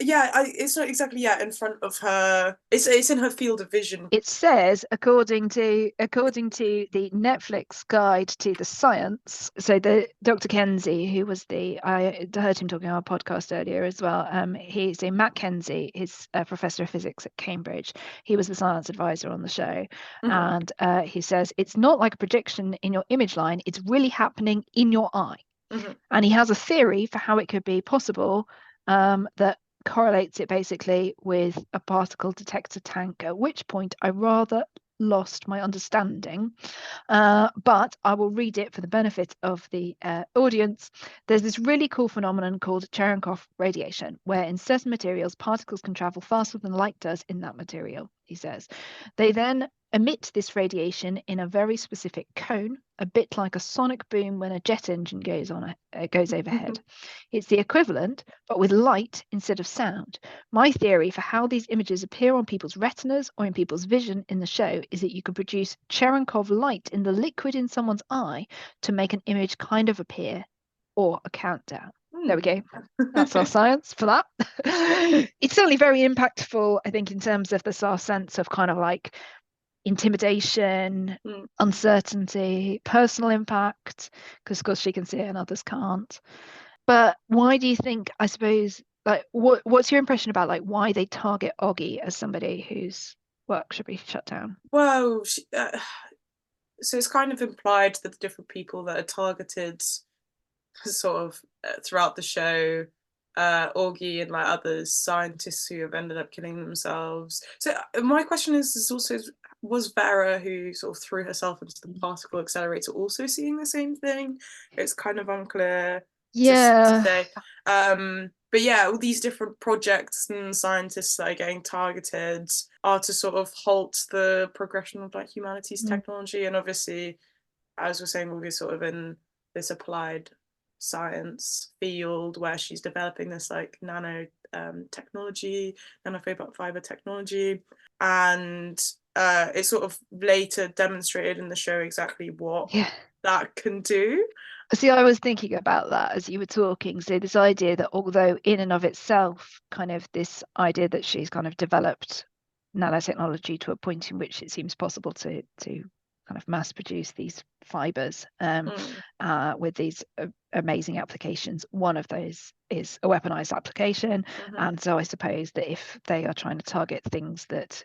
It's not exactly in front of her. It's in her field of vision. It says according to the Netflix guide to the science. So the Dr. Kenzie, who was I heard him talking on our podcast earlier as well. He's Matt Kenzie, he's a professor of physics at Cambridge. He was the science advisor on the show, and he says it's not like a projection in your image line. It's really happening in your eye. And he has a theory for how it could be possible that correlates it basically with a particle detector tank, at which point I rather lost my understanding. But I will read it for the benefit of the audience. There's this really cool phenomenon called Cherenkov radiation, where in certain materials, particles can travel faster than light does in that material, he says. They then emit this radiation in a very specific cone, a bit like a sonic boom when a jet engine goes overhead. It's the equivalent, but with light instead of sound. My theory for how these images appear on people's retinas or in people's vision in the show is that you could produce Cherenkov light in the liquid in someone's eye to make an image kind of appear, or a countdown. There we go. That's our science for that. It's certainly very impactful, I think, in terms of the sort of sense of kind of like intimidation, uncertainty, personal impact, because of course she can see it and others can't. But why do you think, I suppose, like what's your impression about like why they target Oggy as somebody whose work should be shut down? Well, so it's kind of implied that the different people that are targeted sort of throughout the show, Augie and like others, scientists who have ended up killing themselves. So my question is also, was Vera, who sort of threw herself into the particle accelerator, also seeing the same thing? It's kind of unclear to say. But yeah, all these different projects and scientists that are getting targeted are to sort of halt the progression of like humanity's technology. And obviously, as we're saying, we'll be sort of in this applied science field where she's developing this like nano technology, nanofiber technology, and it's sort of later demonstrated in the show exactly what that can do. See, I was thinking about that as you were talking. So this idea that although in and of itself, kind of this idea that she's kind of developed nanotechnology to a point in which it seems possible to kind of mass produce these fibers with these amazing applications. One of those is a weaponized application. And so I suppose that if they are trying to target things that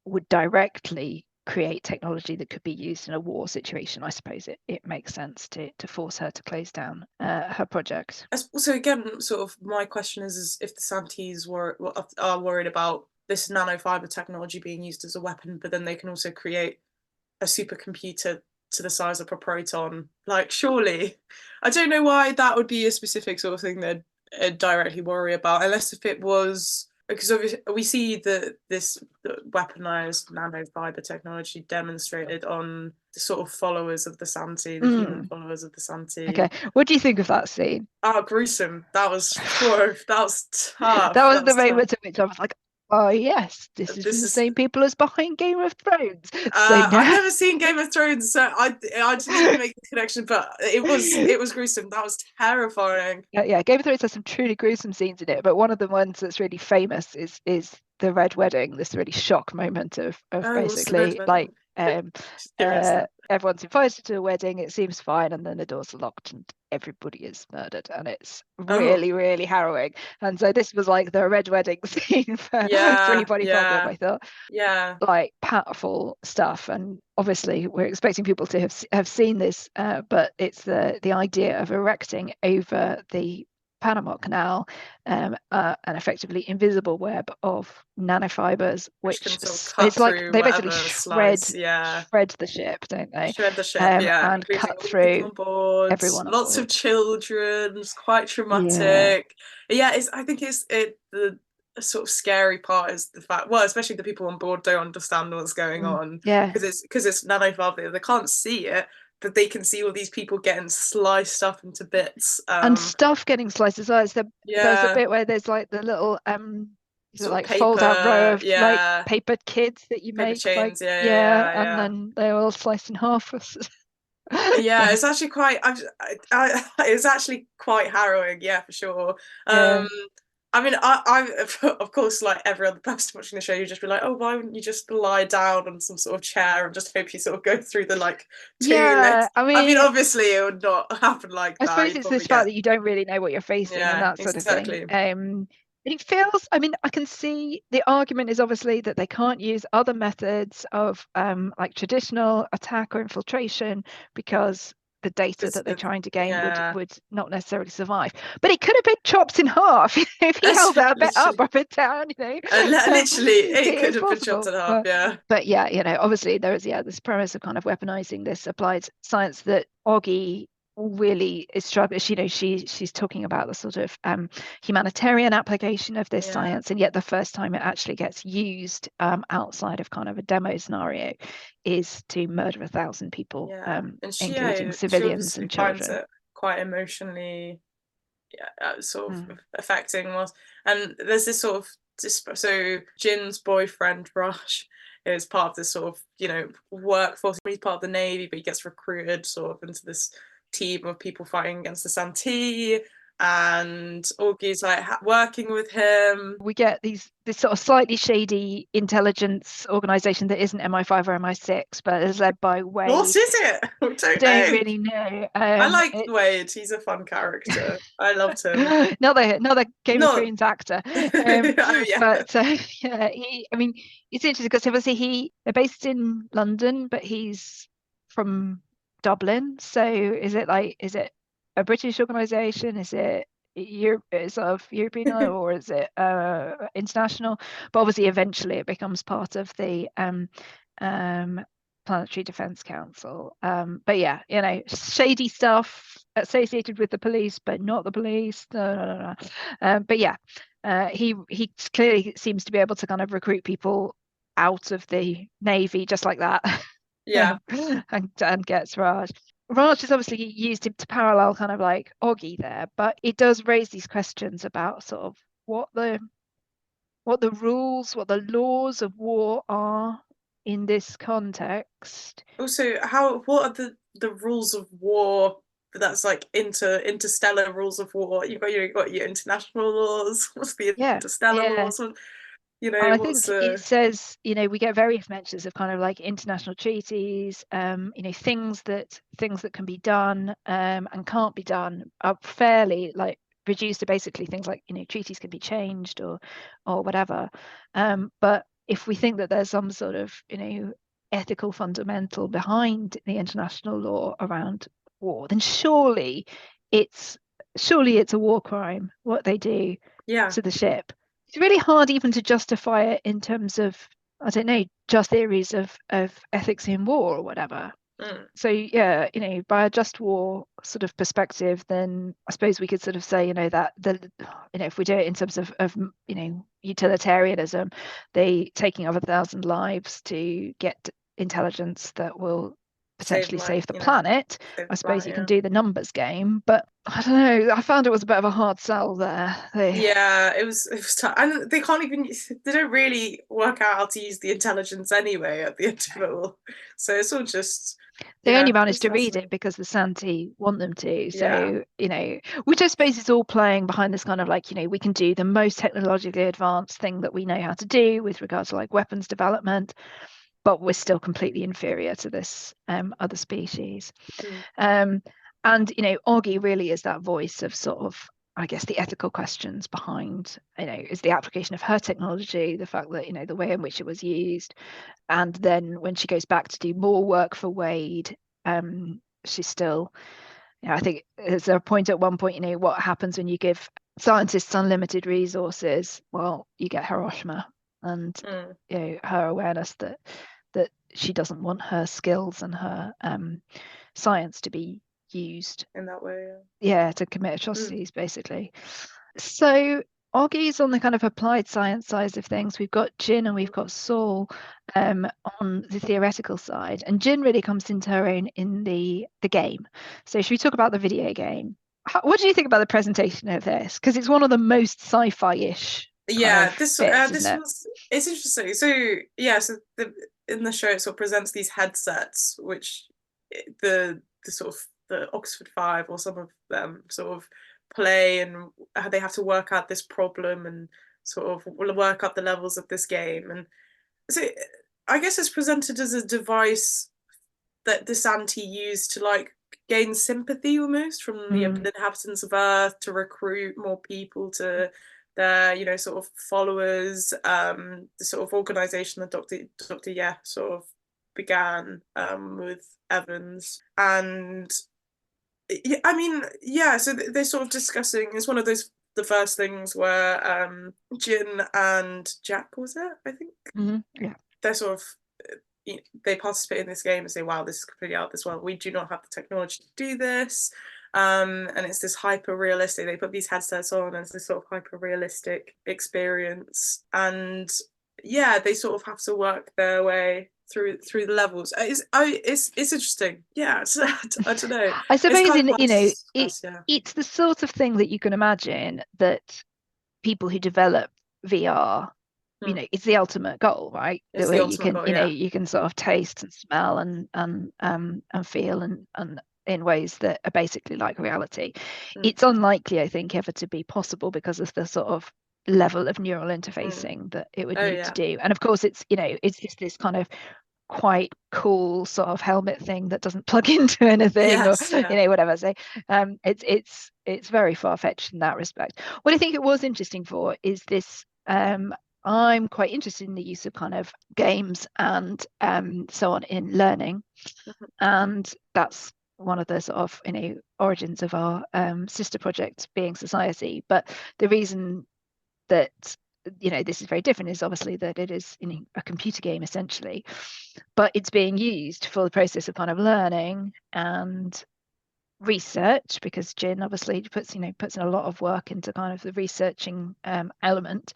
would directly create technology that could be used in a war situation, I suppose it makes sense to force her to close down her project. So again, sort of my question is if the Santis are worried about this nanofiber technology being used as a weapon, but then they can also create a supercomputer to the size of a proton. Like, surely, I don't know why that would be a specific sort of thing that I'd directly worry about, unless if it was, because obviously we see that this weaponized nanofiber technology demonstrated on the sort of followers of the Santi, the human followers of the Santi. Okay, what do you think of that scene? Oh, gruesome! That was tough. That was the moment at which I was like, oh yes, this is the same people as behind Game of Thrones. So I've never seen Game of Thrones, so I didn't even make the connection, but it was gruesome. That was terrifying. Yeah, Game of Thrones has some truly gruesome scenes in it, but one of the ones that's really famous is the Red Wedding, this really shock moment of basically like everyone's invited to a wedding, it seems fine, and then the doors are locked and everybody is murdered, and it's really harrowing. And so this was like the Red Wedding scene for 3 Body Problem, I thought. Like powerful stuff, and obviously we're expecting people to have seen this, but it's the idea of erecting over the Panama Canal an effectively invisible web of nanofibers, which it's like they basically shred the ship, don't they? Shred the ship, and cut through everyone. Lots of children. It's quite traumatic. I think the sort of scary part is the fact, well, especially the people on board don't understand what's going on. Because it's nanofiber. They can't see it, but they can see all these people getting sliced up into bits. And stuff getting sliced as well. There's a bit where there's like the little like fold out row of like paper kids that you make chains, like, and then they're all sliced in half. It's actually quite it's actually quite harrowing, for sure. I mean, I of course, like every other person watching the show, you just be like, oh, why wouldn't you just lie down on some sort of chair and just hope you sort of go through the like 2 legs? I mean, obviously it would not happen like that. I suppose it's this fact that you don't really know what you're facing and that sort of thing. It feels, I mean, I can see the argument is obviously that they can't use other methods of like traditional attack or infiltration because the data that they're trying to gain would not necessarily survive. But it could have been chopped in half if he held it a bit up or a bit down, literally, it could have been chopped in half, But obviously there is this premise of kind of weaponizing this applied science that Oggy really is struggling. She's talking about the sort of humanitarian application of this science, and yet the first time it actually gets used outside of kind of a demo scenario is to murder 1,000 people, including civilians and children. Finds it quite emotionally sort of affecting. And there's this sort of so Jin's boyfriend Raj is part of this sort of workforce. He's part of the Navy, but he gets recruited sort of into this team of people fighting against the Santi, and Augie's like working with him. We get this sort of slightly shady intelligence organization that isn't MI5 or MI6, but is led by Wade. What is it? I don't Don't know. really know. I like Wade. He's a fun character. I loved him. Another Game of Not- Thrones actor. Oh, yeah. But yeah, I mean, it's interesting because obviously they're based in London, but he's from Dublin. So is it a British organization? Is it sort of European, or is it international? But obviously, eventually, it becomes part of the Planetary Defense Council. But yeah, shady stuff associated with the police, but not the police. No. But yeah, he clearly seems to be able to kind of recruit people out of the Navy just like that. Yeah. and gets Raj. Raj has obviously used him to parallel kind of like Oggy there, but it does raise these questions about sort of what the rules, what the laws of war are in this context. Also, what are the rules of war? That's like interstellar rules of war. You've got your international laws. What's the interstellar laws? I think it says, we get various mentions of kind of like international treaties, things that can be done and can't be done are fairly like reduced to basically things like, treaties can be changed or whatever. But if we think that there's some sort of, ethical fundamental behind the international law around war, then surely it's a war crime what they do to the ship. It's really hard even to justify it in terms of, I don't know, just theories of ethics in war or whatever. So yeah, by a just war sort of perspective, then I suppose we could sort of say, that if we do it in terms of utilitarianism, they taking over 1,000 lives to get intelligence that will potentially save the planet. I suppose you can do the numbers game, but I don't know. I found it was a bit of a hard sell there. Yeah, it was tough. And they don't really work out how to use the intelligence anyway at the end of it all. So it's all just they only managed to read it because the Santi want them to. So, which I suppose is all playing behind this kind of like, we can do the most technologically advanced thing that we know how to do with regards to like weapons development, but we're still completely inferior to this other species. And Augie really is that voice of sort of, I guess, the ethical questions behind, is the application of her technology, the fact that, the way in which it was used. And then when she goes back to do more work for Wade, she's still, I think there's a point at one point, what happens when you give scientists unlimited resources? Well, you get Hiroshima, and her awareness that she doesn't want her skills and her science to be used in that way. To commit atrocities, basically. So Augie's on the kind of applied science side of things. We've got Jin and we've got Saul on the theoretical side, and Jin really comes into her own in the game. So should we talk about the video game? What do you think about the presentation of this? Because it's one of the most sci-fi-ish. It's interesting. So in the show it sort of presents these headsets, which the sort of the Oxford 5 or some of them sort of play, and they have to work out this problem and sort of work up the levels of this game. And so I guess it's presented as a device that the Santi used to like gain sympathy almost from the inhabitants of Earth, to recruit more people to their sort of followers. The sort of organization that Dr. Yeah sort of began with Evans. And so they're sort of discussing, it's one of those, the first things where Jin and Jack, was it, I think? They're sort of, they participate in this game and say, wow, this is completely out of this world, we do not have the technology to do this. And it's this hyper realistic, they put these headsets on and it's this sort of hyper realistic experience, and they sort of have to work their way through the levels. It's interesting. I don't know. I suppose it's the sort of thing that you can imagine that people who develop VR, it's the ultimate goal, right? Where you can you can sort of taste and smell and feel and in ways that are basically like reality. It's unlikely, I think, ever to be possible because of the sort of level of neural interfacing that it would need to do. And of course, it's it's this kind of quite cool sort of helmet thing that doesn't plug into anything, or whatever. So it's very far-fetched in that respect. What I think it was interesting for is this. I'm quite interested in the use of kind of games and so on in learning, and that's one of the sort of origins of our sister project, Being Society. But the reason that this is very different is obviously that it is a computer game essentially, but it's being used for the process of kind of learning and research, because Jin obviously puts in a lot of work into kind of the researching element.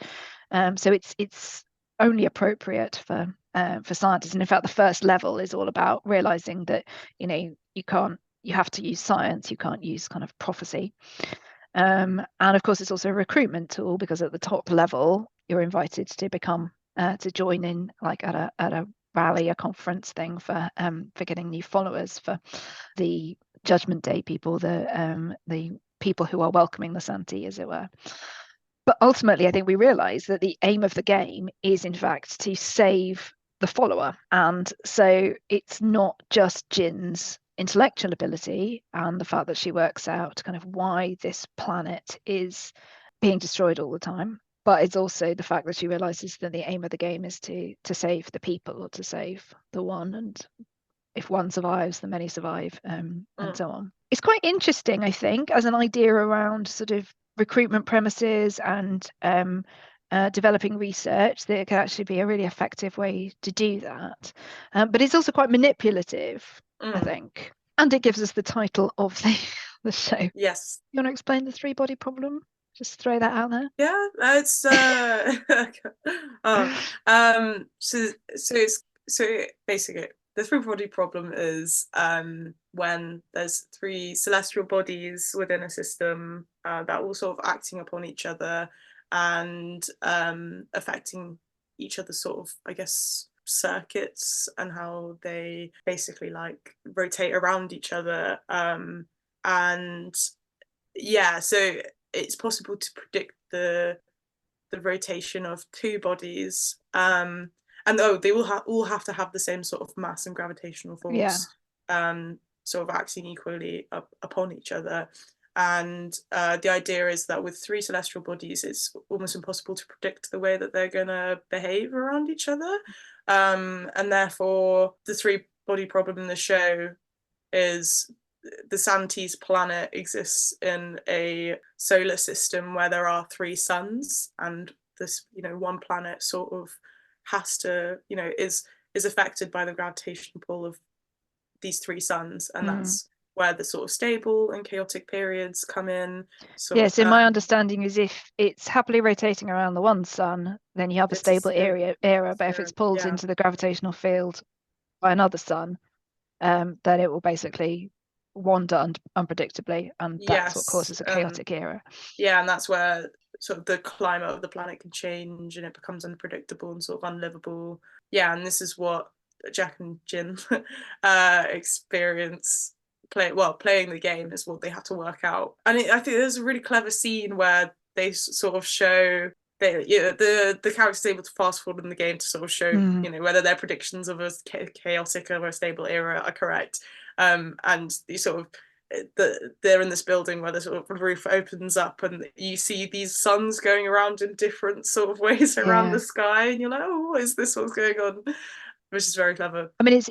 So it's only appropriate for scientists. And in fact, the first level is all about realizing that you have to use science, you can't use kind of prophecy. And of course, it's also a recruitment tool, because at the top level, you're invited to become to join in, like at a rally, a conference thing for getting new followers for the Judgment Day people, the people who are welcoming the Santi, as it were. But ultimately, I think we realise that the aim of the game is, in fact, to save the follower, and so it's not just Jin's intellectual ability and the fact that she works out kind of why this planet is being destroyed all the time, but it's also the fact that she realizes that the aim of the game is to save the people, or to save the one, and if one survives, the many survive, and so on. It's quite interesting, I think, as an idea around sort of recruitment premises and developing research, that it can actually be a really effective way to do that. But it's also quite manipulative, I think. And it gives us the title of the show. Yes. You want to explain the three-body problem? Just throw that out there. Yeah, it's so basically the three-body problem is when there's three celestial bodies within a system that are all sort of acting upon each other and affecting each other's sort of, I guess, circuits, and how they basically like rotate around each other. And yeah, so it's possible to predict the rotation of two bodies, and they all have to have the same sort of mass and gravitational force, sort of acting equally upon each other. And the idea is that with three celestial bodies, it's almost impossible to predict the way that they're going to behave around each other. And therefore, the three-body problem in the show is the Santi's planet exists in a solar system where there are three suns, and this, one planet sort of has to, is affected by the gravitational pull of these three suns, and that's where the sort of stable and chaotic periods come in. So my understanding is if it's happily rotating around the one sun, then you have a stable era, but if it's pulled into the gravitational field by another sun, then it will basically wander unpredictably, and that's what causes a chaotic era. Yeah, and that's where sort of the climate of the planet can change and it becomes unpredictable and sort of unlivable. Yeah, and this is what Jack and Jin experience playing the game, is what they have to work out. And I think there's a really clever scene where they sort of show the character's able to fast forward in the game to sort of show whether their predictions of a chaotic or a stable era are correct. And you sort of they're in this building where the sort of roof opens up and you see these suns going around in different sort of ways around the sky, and you're like, oh, what is this, what's going on? Which is very clever. I mean,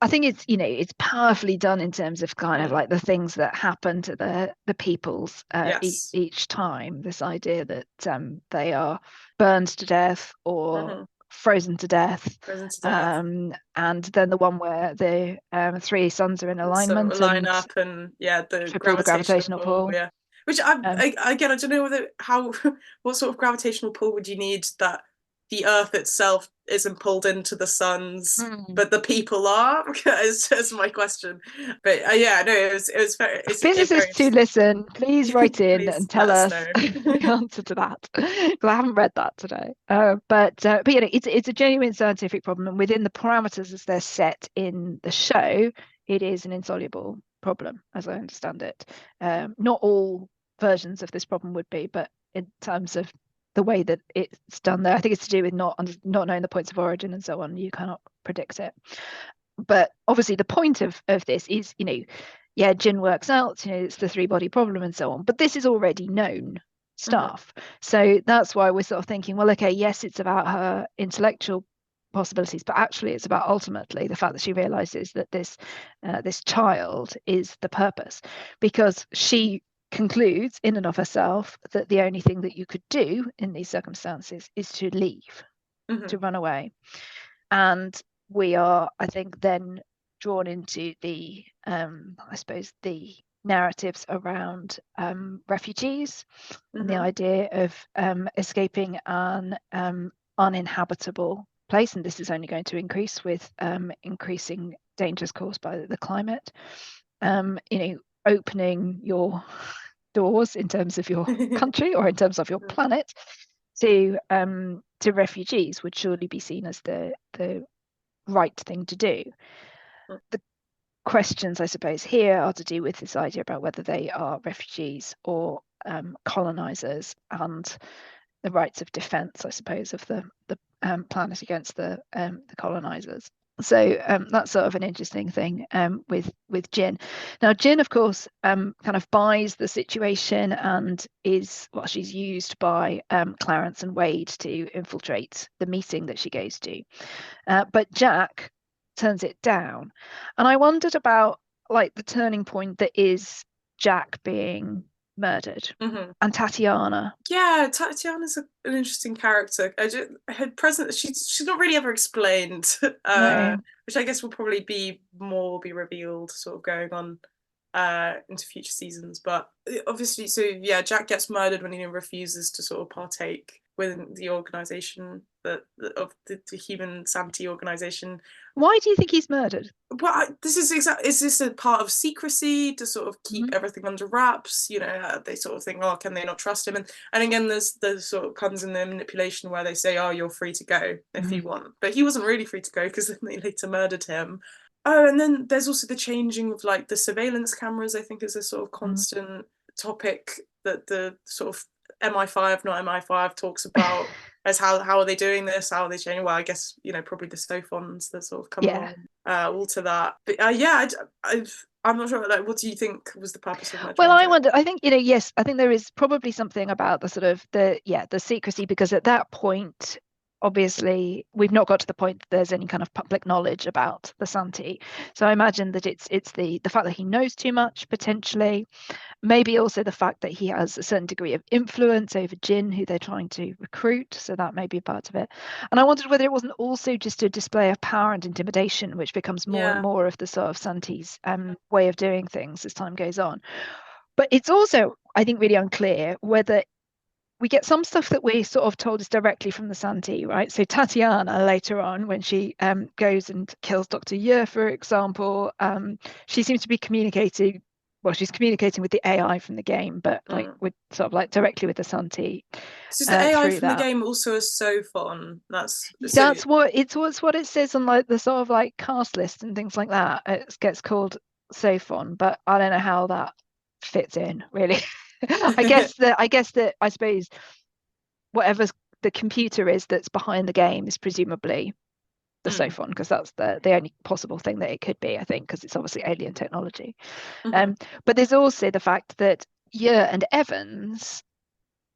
I think it's it's powerfully done in terms of kind of like the things that happen to the peoples each time. This idea that they are burned to death or frozen to death. And then the one where the three suns are in alignment, so line up, and the gravitational pull. Yeah, which I don't know what sort of gravitational pull would you need that the Earth itself isn't pulled into the suns, but the people are. is my question. But it was very. Physicists who listen, please write in and tell us the answer to that, because I haven't read that today. But it's a genuine scientific problem, and within the parameters as they're set in the show, it is an insoluble problem, as I understand it. Not all versions of this problem would be, but in terms of the way that it's done there, I think it's to do with not knowing the points of origin and so on. You cannot predict it. But obviously the point of this is, yeah, Jin works out, it's the 3-body problem and so on. But this is already known stuff. So that's why we're sort of thinking, well, okay, yes, it's about her intellectual possibilities, but actually it's about ultimately the fact that she realizes that this child is the purpose, because she concludes in and of herself that the only thing that you could do in these circumstances is to leave, to run away. And we are, I think, then drawn into the I suppose the narratives around refugees and the idea of escaping an uninhabitable place, and this is only going to increase with increasing dangers caused by the climate. Opening your doors in terms of your country or in terms of your planet to refugees would surely be seen as the right thing to do. The questions, I suppose, here are to do with this idea about whether they are refugees or colonizers, and the rights of defense, I suppose, of the planet against the colonizers. So that's sort of an interesting thing with Jin. Now, Jin, of course, kind of buys the situation and she's used by Clarence and Wade to infiltrate the meeting that she goes to. But Jack turns it down. And I wondered about like the turning point that is Jack being murdered and Tatiana. Yeah, Tatiana's an interesting character. She's not really ever explained, No. which I guess will probably be revealed sort of going on into future seasons. But obviously, so yeah, Jack gets murdered when he refuses to sort of partake within the organization of the human sanity organization. Why do you think he's murdered? Well, is this a part of secrecy to sort of keep everything under wraps? They sort of think, oh, can they not trust him? And again, there's sort of comes in the manipulation where they say, oh, you're free to go if you want. But he wasn't really free to go because then they later murdered him. Oh, and then there's also the changing of like the surveillance cameras, I think is a sort of constant topic that the sort of MI5, not MI5, talks about as how are they doing this? How are they changing? Well, I guess, probably the Sophons that sort of come along all to that. But I'm not sure, like, what do you think was the purpose of my Well, I wonder, I think, yes, I think there is probably something about the sort of the secrecy, because at that point, obviously, we've not got to the point that there's any kind of public knowledge about the Santi. So I imagine that it's the fact that he knows too much, potentially. Maybe also the fact that he has a certain degree of influence over Jin, who they're trying to recruit. So that may be part of it. And I wondered whether it wasn't also just a display of power and intimidation, which becomes more and more of the sort of Santi's way of doing things as time goes on. But it's also, I think, really unclear whether we get some stuff that we sort of told us directly from the Santi, right? So Tatiana later on, when she goes and kills Dr. Yer, for example, she seems to be communicating. Well, she's communicating with the AI from the game, but like with sort of like directly with the Santi. So is the AI from the game also a Sophon? That's what it says on like the sort of like cast list and things like that. It gets called Sophon, but I don't know how that fits in really. I guess that I suppose whatever the computer is that's behind the game is presumably the Sophon, because that's the only possible thing that it could be, I think, because it's obviously alien technology. But there's also the fact that Yer and Evans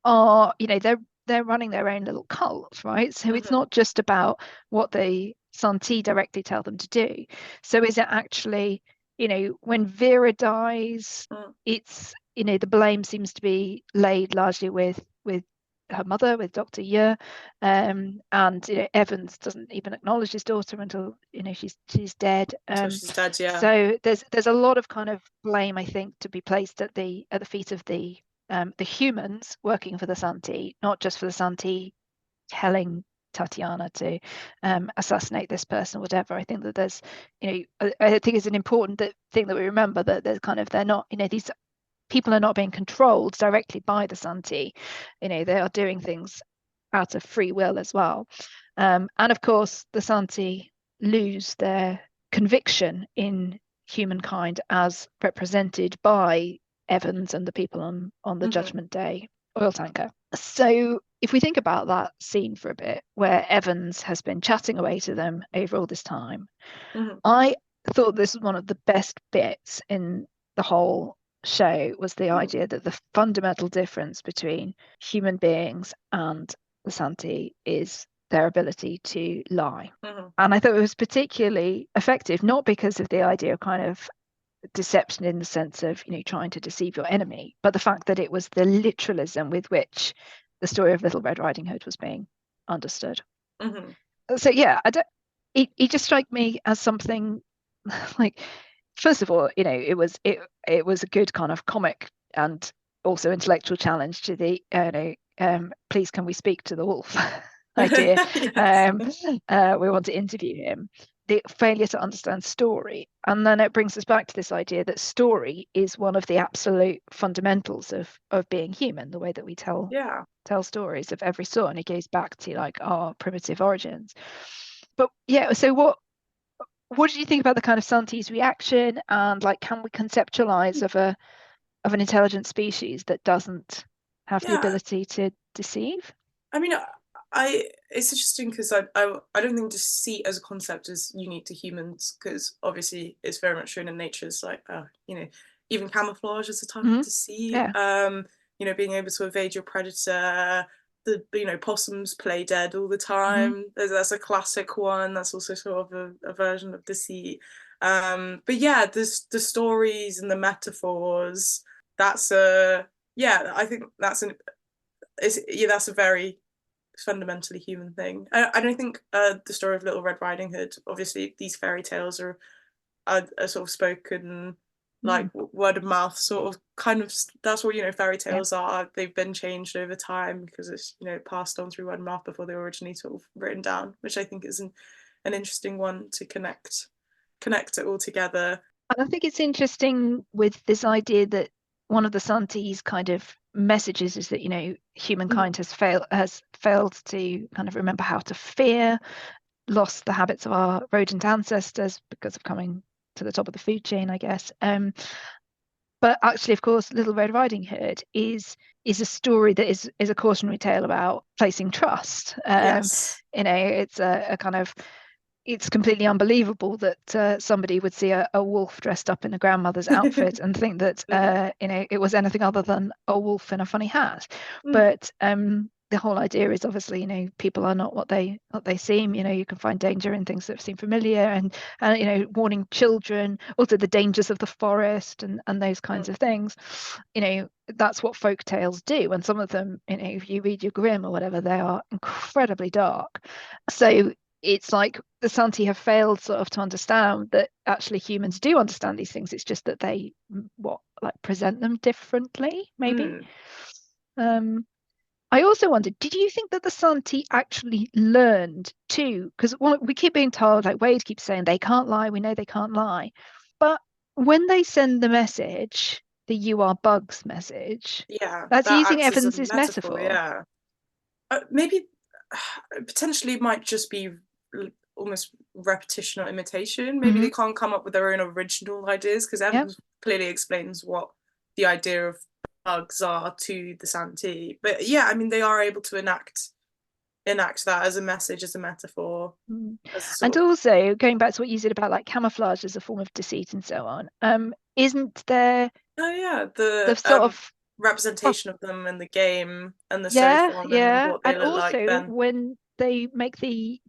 are, they're running their own little cult, right? So it's not just about what the Santi directly tell them to do. So is it actually, when Vera dies, it's, the blame seems to be laid largely with her mother, with Dr. Yer, and Evans doesn't even acknowledge his daughter until she's dead. She's dead, yeah. So there's a lot of kind of blame, I think, to be placed at the feet of the humans working for the Santi, not just for the Santi telling Tatiana to assassinate this person, whatever. I think that there's, I think it's an important thing that we remember, that there's kind of, they're not, these people are not being controlled directly by the Santi. They are doing things out of free will as well. And of course, the Santi lose their conviction in humankind as represented by Evans and the people on the Judgment Day oil tanker. So if we think about that scene for a bit, where Evans has been chatting away to them over all this time, I thought this was one of the best bits in the whole show, was the idea that the fundamental difference between human beings and the Santi is their ability to lie. And I thought it was particularly effective, not because of the idea of kind of deception in the sense of, you know, trying to deceive your enemy, but the fact that it was the literalism with which the story of Little Red Riding Hood was being understood. So yeah, it just struck me as something like, first of all, you know, it was a good kind of comic and also intellectual challenge to the please can we speak to the wolf idea. We want to interview him. The failure to understand story, and then it brings us back to this idea that story is one of the absolute fundamentals of being human, the way that we tell stories of every sort, and it goes back to like our primitive origins. But yeah, so what did you think about the kind of Santi's reaction, and like, can we conceptualize of an intelligent species that doesn't have the ability to deceive? I mean, it's interesting because I don't think deceit as a concept is unique to humans, because obviously it's very much shown in nature. It's like you know, even camouflage is a type of deceit. You know, being able to evade your predator. The possums play dead all the time. That's a classic one. That's also sort of a version of deceit. But yeah, the stories and the metaphors. That's I think that's that's a very fundamentally human thing. I don't think the story of Little Red Riding Hood, obviously these fairy tales are sort of spoken like word of mouth, sort of kind of, that's what, you know, fairy tales are. They've been changed over time because it's, you know, passed on through word of mouth before they were originally sort of written down, which I think is an interesting one to connect it all together. And I think it's interesting with this idea that one of the Santi's kind of messages is that, you know, humankind has failed to kind of remember how to fear, lost the habits of our rodent ancestors because of coming to the top of the food chain, I guess. But actually, of course, Little Red Riding Hood is a story that is a cautionary tale about placing trust. You know, it's a kind of, it's completely unbelievable that somebody would see a wolf dressed up in a grandmother's outfit and think that you know, it was anything other than a wolf in a funny hat. But the whole idea is obviously, you know, people are not what they seem. You know, you can find danger in things that seem familiar, and you know, warning children, also the dangers of the forest and those kinds of things. You know, that's what folk tales do, and some of them, you know, if you read your Grimm or whatever, they are incredibly dark. So it's like the Santi have failed sort of to understand that actually humans do understand these things. It's just that they present them differently, maybe. I also wondered, did you think that the Santi actually learned too? Because we keep being told, like Wade keeps saying, they can't lie. We know they can't lie. But when they send the message, the "you are bugs" message, that's that using acts as a Evans's metaphor. Maybe potentially it might just be almost repetition or imitation. Maybe they can't come up with their own original ideas, because Evans clearly explains what the idea of bugs are to the Santi. But yeah, I mean, they are able to enact that as a message, as a metaphor. And also going back to what you said about like camouflage as a form of deceit and so on, isn't there the sort of representation of them in the game and the sofa and what they and look also like then. when they make the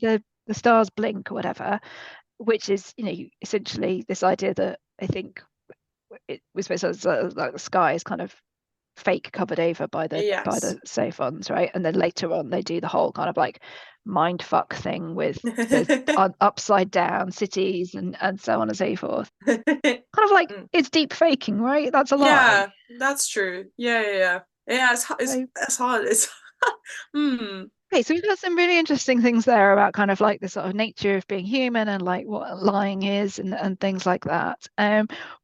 stars blink or whatever, which is, you know, essentially this idea that I think it was supposed to, like, the sky is kind of fake, covered over by the Sophons, right? And then later on they do the whole kind of like mind fuck thing with the upside down cities and so on and so forth. Kind of like it's deep faking, right? That's a lie. Yeah, that's true. Yeah. It's hard. It's Okay, so we've got some really interesting things there about kind of like the sort of nature of being human and like what lying is and things like that.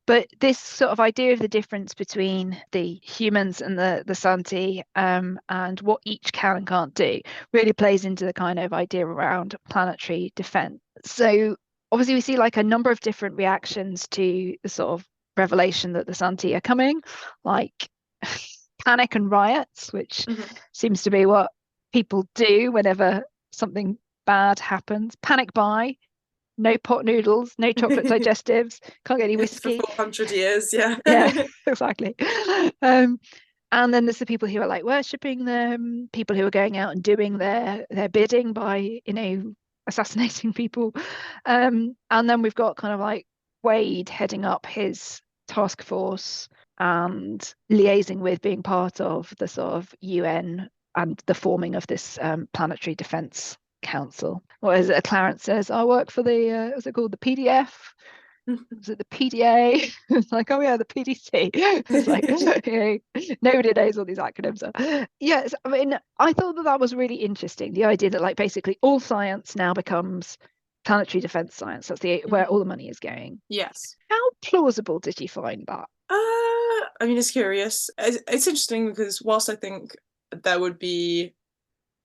But this sort of idea of the difference between the humans and the Santi, and what each can and can't do, really plays into the kind of idea around planetary defense. So obviously we see like a number of different reactions to the sort of revelation that the Santi are coming, like panic and riots, which seems to be what people do whenever something bad happens. Panic buy, no pot noodles, no chocolate digestives, can't get any whiskey. For 400 years, yeah. Yeah, exactly. And then there's the people who are like worshipping them, people who are going out and doing their bidding by, assassinating people. And then we've got kind of like Wade heading up his task force and liaising with, being part of the sort of UN and the forming of this planetary defense council. What is it? Clarence says, I work for the, what's it called? The PDF. Was it the PDA? It's like, oh yeah, the PDC. It's like, nobody knows what these acronyms are. Yes, I mean, I thought that was really interesting. The idea that like basically all science now becomes planetary defense science. That's where all the money is going. Yes. How plausible did you find that? I mean, it's curious. It's interesting because whilst I think there would be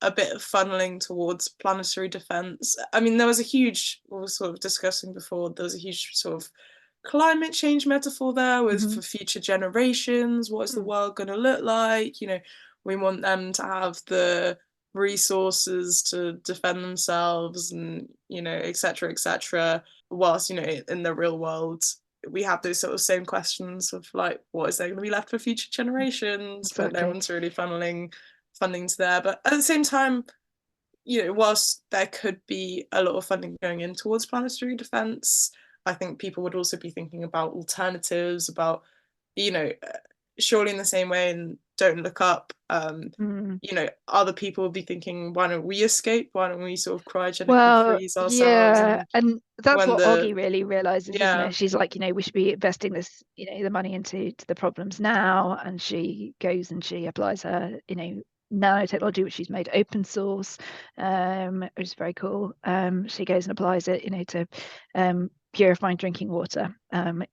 a bit of funneling towards planetary defense, I mean, there was a huge, we were sort of discussing before, there was a huge sort of climate change metaphor there with for future generations. What is the world going to look like? We want them to have the resources to defend themselves and, etc., etc. Whilst, in the real world, we have those sort of same questions of like, what is there going to be left for future generations? Exactly. But no one's really funneling funding to there. But at the same time, whilst there could be a lot of funding going in towards planetary defense, I think people would also be thinking about alternatives, about, surely in the same way in Don't Look Up, other people would be thinking, why don't we escape? Why don't we sort of cryogenically freeze ourselves? Yeah, and that's what Oggy really realizes, isn't it? She's like, we should be investing this, the money into the problems now. And she goes and she applies her, nanotechnology, which she's made open source, which is very cool. She goes and applies it, to purifying drinking water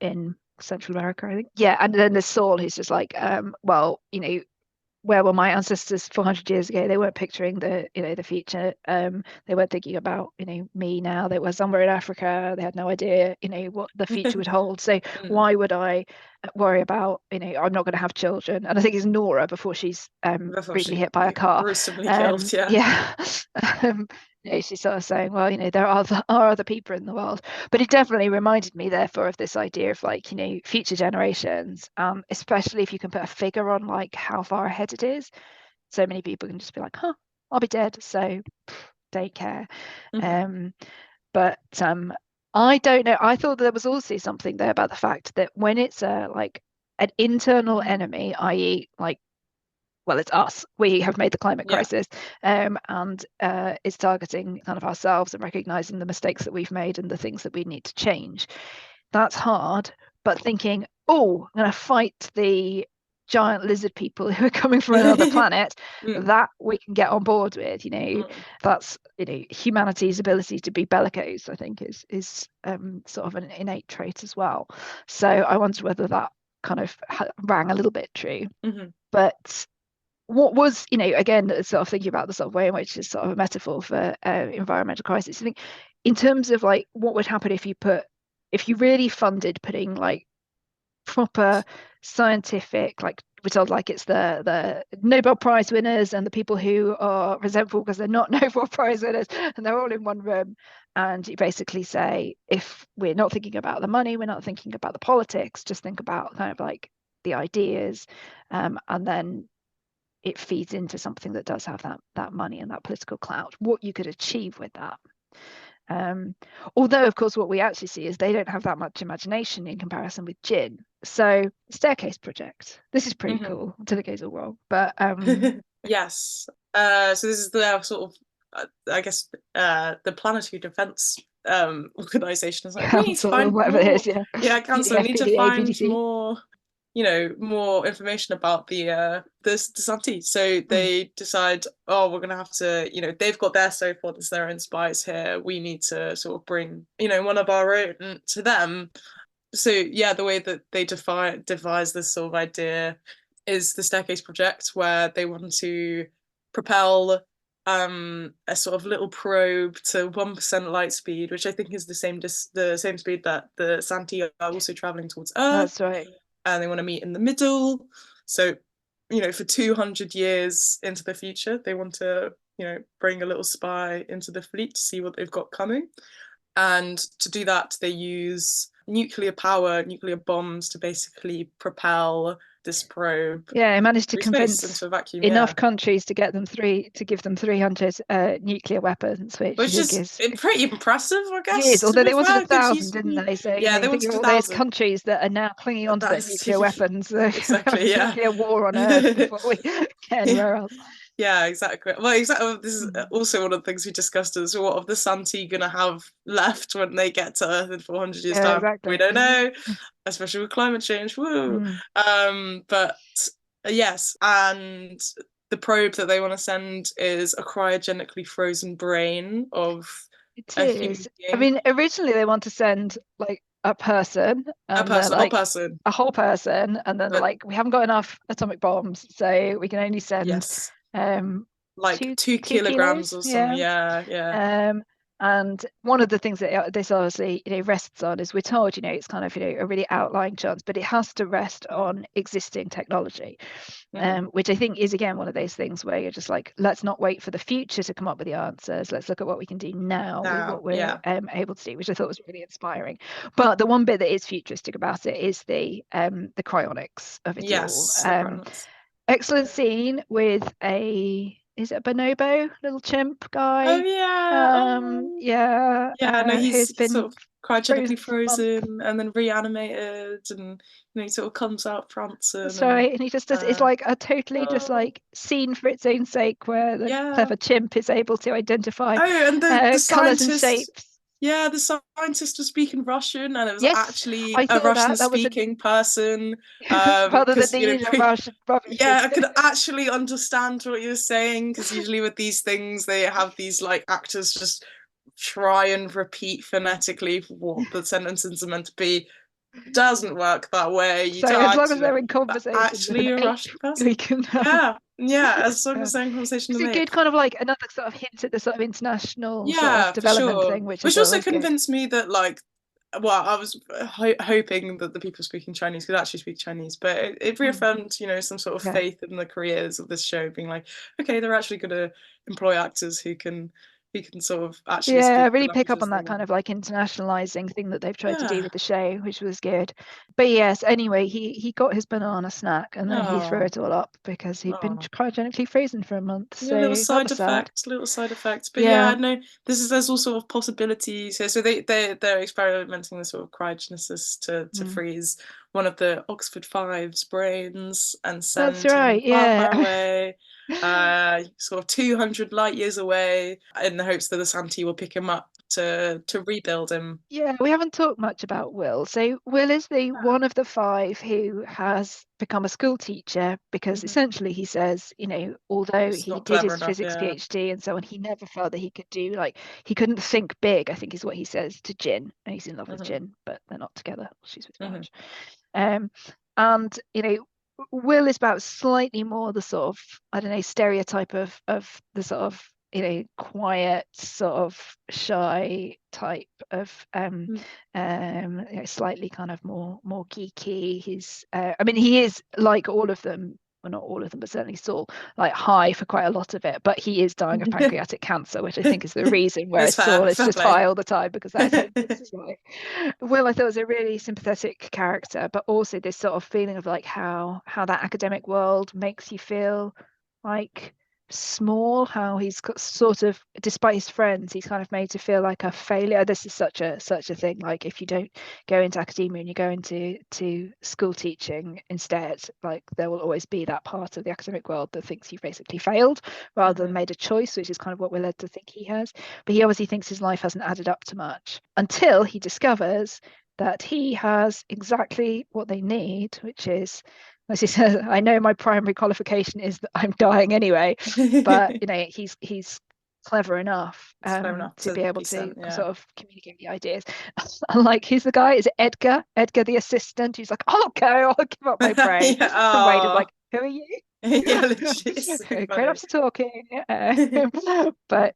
in Central America, I think. Yeah, and then there's Saul, who's just like, well, where were my ancestors 400 years ago? They weren't picturing the future. They weren't thinking about, me now. They were somewhere in Africa. They had no idea, what the future would hold. So why would I worry about, I'm not going to have children? And I think it's Nora before she's brutally hit by a car. Gruesomely killed, yeah. Yeah. She's sort of saying, well, there are other people in the world. But it definitely reminded me, therefore, of this idea of like, future generations, especially if you can put a figure on like how far ahead it is. So many people can just be like, I'll be dead, so don't care. But I don't know. I thought there was also something there about the fact that when it's like an internal enemy, i.e. like, well, it's us. We have made the climate crisis, and it's targeting kind of ourselves and recognizing the mistakes that we've made and the things that we need to change. That's hard, but thinking, I'm going to fight the giant lizard people who are coming from another planet, that we can get on board with. That's humanity's ability to be bellicose, I think, is sort of an innate trait as well. So I wonder whether that kind of rang a little bit true. But what was, again, sort of thinking about the sort of way in which it's sort of a metaphor for environmental crisis, I think in terms of like what would happen if you really funded putting like proper scientific, like we're told like it's the Nobel Prize winners and the people who are resentful because they're not Nobel Prize winners, and they're all in one room, and you basically say, if we're not thinking about the money, we're not thinking about the politics, just think about kind of like the ideas, and then it feeds into something that does have that money and that political clout, what you could achieve with that. Although, of course, what we actually see is they don't have that much imagination in comparison with Jin. So, Staircase Project. This is pretty cool until it goes all wrong. But yes. So this is the sort of, I guess, the Planetary Defense Organization is like, we need to find whatever more. it is, yeah. Council, we need to PDA, find PDC. more. More information about the Santi. So they decide, we're gonna have to, they've got their so forth as their own spies here. We need to sort of bring, one of our own to them. So yeah, the way that they devise this sort of idea is the Staircase Project, where they want to propel a sort of little probe to 1% light speed, which I think is the same speed that the Santi are also traveling towards Earth. That's right. And they want to meet in the middle. So, for 200 years into the future, they want to, bring a little spy into the fleet to see what they've got coming. And to do that, they use nuclear bombs to basically propel this probe. Yeah, I managed to through space convince into a vacuum. enough countries to give them 300 nuclear weapons, which I think is pretty impressive, I guess. It is, although they wanted fair, 1,000, didn't they? So yeah, they think wanted of all those 1,000. countries that are now clinging onto their nuclear weapons. Exactly, yeah. Nuclear war on Earth before we get anywhere else. Yeah, exactly. Well, exactly. This is also one of the things we discussed is what of the Santi gonna have left when they get to Earth in 400 years' time? Exactly. We don't know, especially with climate change. Woo! But yes, and the probe that they want to send is a cryogenically frozen brain of a human being. I mean, originally they want to send like a person, and a whole person, and then like we haven't got enough atomic bombs, so we can only send like 2 kilograms or something. Yeah. And one of the things that this obviously rests on is we're told it's kind of a really outlying chance, but it has to rest on existing technology, which I think is again one of those things where you're just like, let's not wait for the future to come up with the answers, let's look at what we can do now with what we're able to do, which I thought was really inspiring. But the one bit that is futuristic about it is the cryonics of it all. Excellent scene with is it a bonobo, little chimp guy? Oh yeah. No, he's been sort of cryogenically frozen and then reanimated, and he sort of comes out prancing. That's right, and he just does. It's like a totally just like scene for its own sake, where the clever chimp is able to identify and the colours and shapes. Yeah, the scientist was speaking Russian, and it was actually a Russian-speaking person. Rather than the usual Russian. Yeah, I could actually understand what you were saying, because usually with these things, they have these like actors just try and repeat phonetically what the sentences are meant to be. Doesn't work that way. So as long as they're in conversation, actually a Russian person. We can. As long as they're in conversation. It's a good kind of like another sort of hint at the sort of international sort of development thing, which also convinced me that like, well, I was hoping that the people speaking Chinese could actually speak Chinese, but it reaffirmed, some sort of faith in the careers of this show, being like, okay, they're actually going to employ actors who can sort of actually really pick up on that kind of like internationalizing thing that they've tried to do with the show, which was good. But yes, anyway, he got his banana snack and then he threw it all up because he'd been cryogenically frozen for a month. So little side effects. But no, there's all sort of possibilities here. So they're experimenting with sort of cryogenesis to freeze one of the Oxford Five's brains and send him far away. Sort of 200 light years away, in the hopes that the Santi will pick him up to rebuild him. Yeah, we haven't talked much about Will. So Will is the one of the 5 who has become a school teacher because essentially he says, although he did his physics PhD and so on, he never felt that he could do, like, he couldn't think big, I think is what he says to Jin. And he's in love with Jin, but they're not together. She's with Marge. And Will is about slightly more the sort of, I don't know, stereotype of the sort of, quiet, sort of shy type of slightly kind of more geeky. He's I mean, he is like all of them, well, not all of them, but certainly Saul, like high for quite a lot of it, but he is dying of pancreatic cancer, which I think is the reason, whereas Saul is just high all the time because that's his life. Will, I thought, was a really sympathetic character, but also this sort of feeling of like how that academic world makes you feel like small, how he's sort of, despite his friends, he's kind of made to feel like a failure. This is such a thing, like if you don't go into academia and you go into school teaching instead, like there will always be that part of the academic world that thinks you've basically failed rather than made a choice, which is kind of what we're led to think he has. But he obviously thinks his life hasn't added up to much until he discovers that he has exactly what they need, which is, as he says, I know my primary qualification is that I'm dying anyway, but he's clever enough to be able to sort of communicate the ideas. And like, he's the guy, is it Edgar the assistant, who's like, I'll give up my brain. Wade is like, who are you? Yeah, literally, it's so Great funny. after talking. But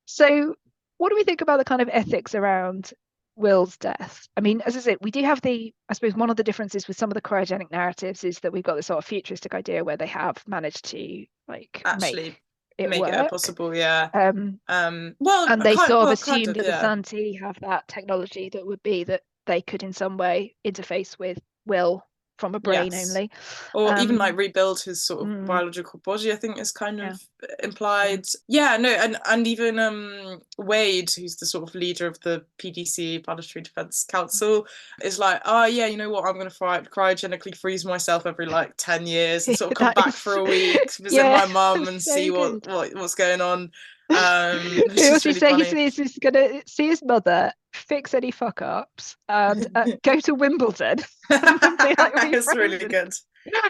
so what do we think about the kind of ethics around Will's death? I mean, as I said, we do have I suppose one of the differences with some of the cryogenic narratives is that we've got this sort of futuristic idea where they have managed to like Actually, make it make it work. possible, yeah. Well, and they kind sort of well, kind assumed of, that the yeah. Santi have that technology that would be that they could in some way interface with Will from a brain Yes. only. Or even like rebuild his sort of Mm, biological body, I think is kind yeah. of implied. Yeah, no, and even Wade, who's the sort of leader of the PDC, Planetary Defense Council, is like, oh yeah, you know what, I'm gonna cryogenically freeze myself every like 10 years and sort of come That back is, for a week, visit yeah, my mum and see so good. what's going on. Which It is was really saying funny. he's gonna see his mother, fix any fuck ups, and go to Wimbledon and be like, "We It's really frozen." good.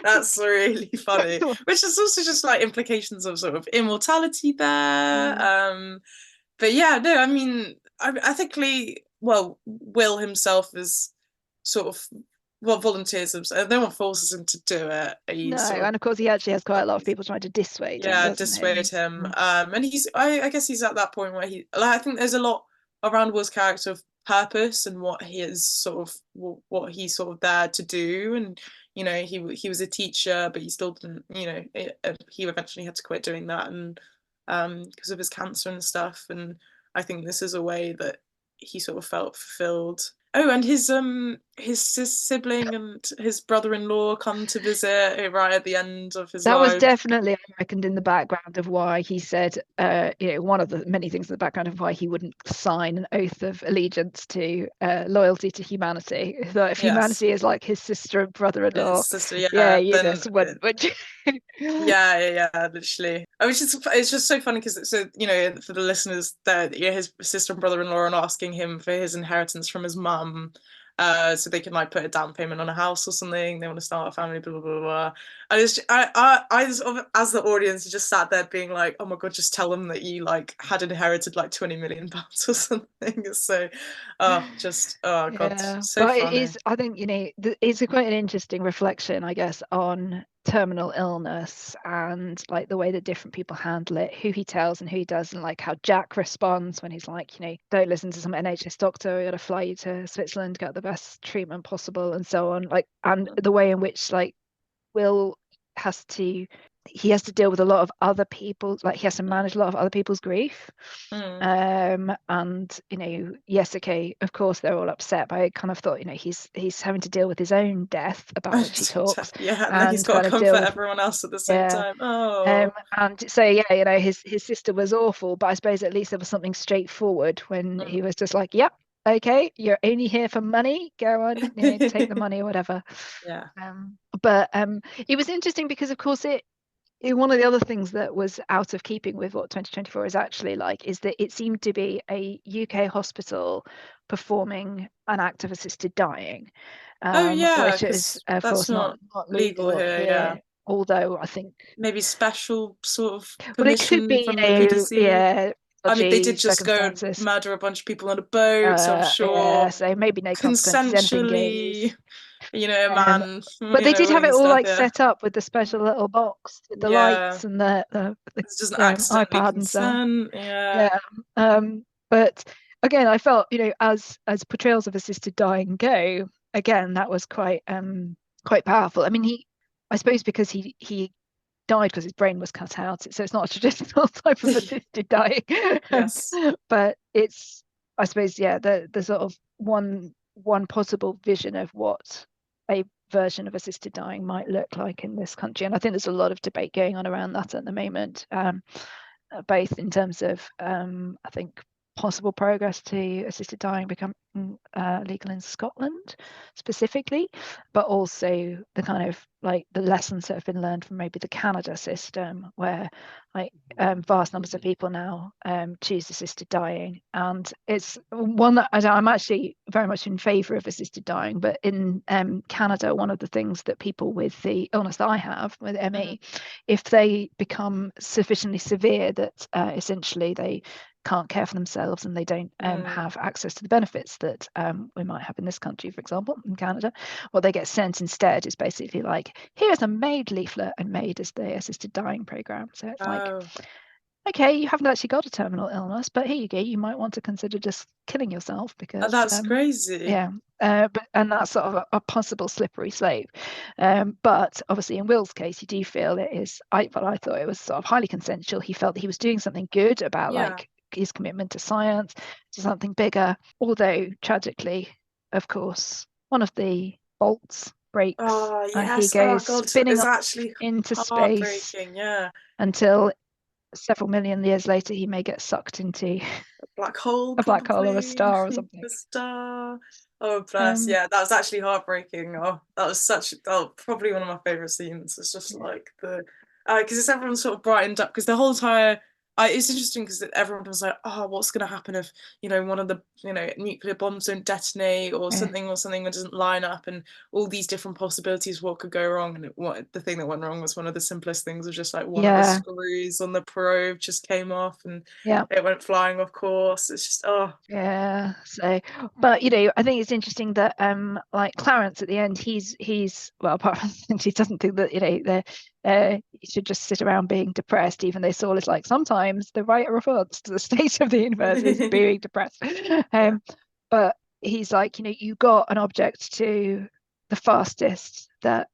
That's really funny. Which is also just like implications of sort of immortality there. But yeah, no, I mean, I think Will himself is sort of volunteers himself. No one forces him to do it. He No, sort of and of course he actually has quite a lot of people trying to dissuade him, yeah, doesn't dissuade he? him. And I guess he's at that point where I think there's a lot around Will's character of purpose and what he is sort of what he's sort of there to do. And he was a teacher, but he still didn't. He eventually had to quit doing that, and because of his cancer and stuff. And I think this is a way that he sort of felt fulfilled. Oh, and his sibling and his brother-in-law come to visit right at the end of his That was life. definitely, I reckoned, in the background of why he said, one of the many things in the background of why he wouldn't sign an oath of allegiance to loyalty to humanity. That if Yes, humanity is like his sister and brother-in-law, his sister. yeah, Yeah, you then just wouldn't, would you? yeah, literally. I was just it's just so funny because for the listeners that his sister and brother-in-law are asking him for his inheritance from his mum, so they can like put a down payment on a house or something. They want to start a family, blah blah blah blah. And I just, as the audience just sat there being like, oh my god, just tell them that you like had inherited like 20 million pounds or something. It's so, oh god, Yeah, so but it funny. is, I think, it's quite an interesting reflection, I guess, on terminal illness and like the way that different people handle it, who he tells and who he doesn't, like how Jack responds when he's like, don't listen to some NHS doctor, we got to fly you to Switzerland, get the best treatment possible, and so on. Like, and the way in which like Will has to he has to deal with a lot of other people, like he has to manage a lot of other people's grief. And yes, okay, of course they're all upset, but I kind of thought, he's having to deal with his own death, about which he talks, Yeah, and then he's and got kind to of deal comfort with, everyone else at the same yeah. time. Oh, And so yeah, his sister was awful, but I suppose at least there was something straightforward when he was just like, yep, okay, you're only here for money, go on, take the money or whatever. Yeah. But it was interesting because of course one of the other things that was out of keeping with what 2024 is actually like is that it seemed to be a UK hospital performing an act of assisted dying, Oh yeah, which is because of that's course not not legal legal here. Yeah, here, although I think, maybe special sort of well, it could permission be, from the PDC. yeah, I mean, they dodgy did just go and circumstances. murder a bunch of people on a boat, so I'm Yeah, sure so maybe no consequences, anything goes. consensually, a Um, man, but they did have willing it and all stuff. like Yeah, set up with the special little box with the yeah. lights and the It's just an accidentally iPad and so on. consent. Yeah. Yeah. But again, I felt, as portrayals of assisted dying go, again, that was quite powerful. I mean, I suppose because he died because his brain was cut out, so it's not a traditional type of assisted dying. Yes. But it's, I suppose, yeah, the sort of one possible vision of what a version of assisted dying might look like in this country. And I think there's a lot of debate going on around that at the moment, both in terms of, I think, possible progress to assisted dying become legal in Scotland specifically, but also the kind of like the lessons that have been learned from maybe the Canada system, where like vast numbers of people now choose assisted dying. And it's one that I'm actually very much in favour of assisted dying, but in Canada, one of the things that people with the illness that I have with ME, if they become sufficiently severe that essentially they can't care for themselves and they don't have access to the benefits that we might have in this country, for example, in Canada. What they get sent instead is basically like, here's a MAID leaflet, and MAID is the assisted dying program. So it's like, okay, you haven't actually got a terminal illness, but here you go, you might want to consider just killing yourself, because that's crazy. and that's sort of a possible slippery slope. But obviously in Will's case, you do feel it is, I thought it was sort of highly consensual. He felt that he was doing something good about like his commitment to science, to something bigger, although tragically, of course, one of the bolts breaks and he goes spinning up into space until several million years later he may get sucked into a black hole or a star or something. A star. Oh bless. Yeah, that was actually heartbreaking. Oh, that was probably one of my favorite scenes. It's just like the because it's everyone sort of brightened up, because the whole entire it's interesting because everyone was like, oh, what's going to happen if one of the nuclear bombs don't detonate or something doesn't line up, and all these different possibilities what could go wrong. And the thing that went wrong was one of the simplest things, was just like one of the screws on the probe just came off and it went flying off course. It's just so, but I think it's interesting that like Clarence at the end, he's well, apart from he doesn't think that you should just sit around being depressed, even though Saul is like, sometimes the right response to the state of the universe is being depressed. But he's like, you got an object to the fastest that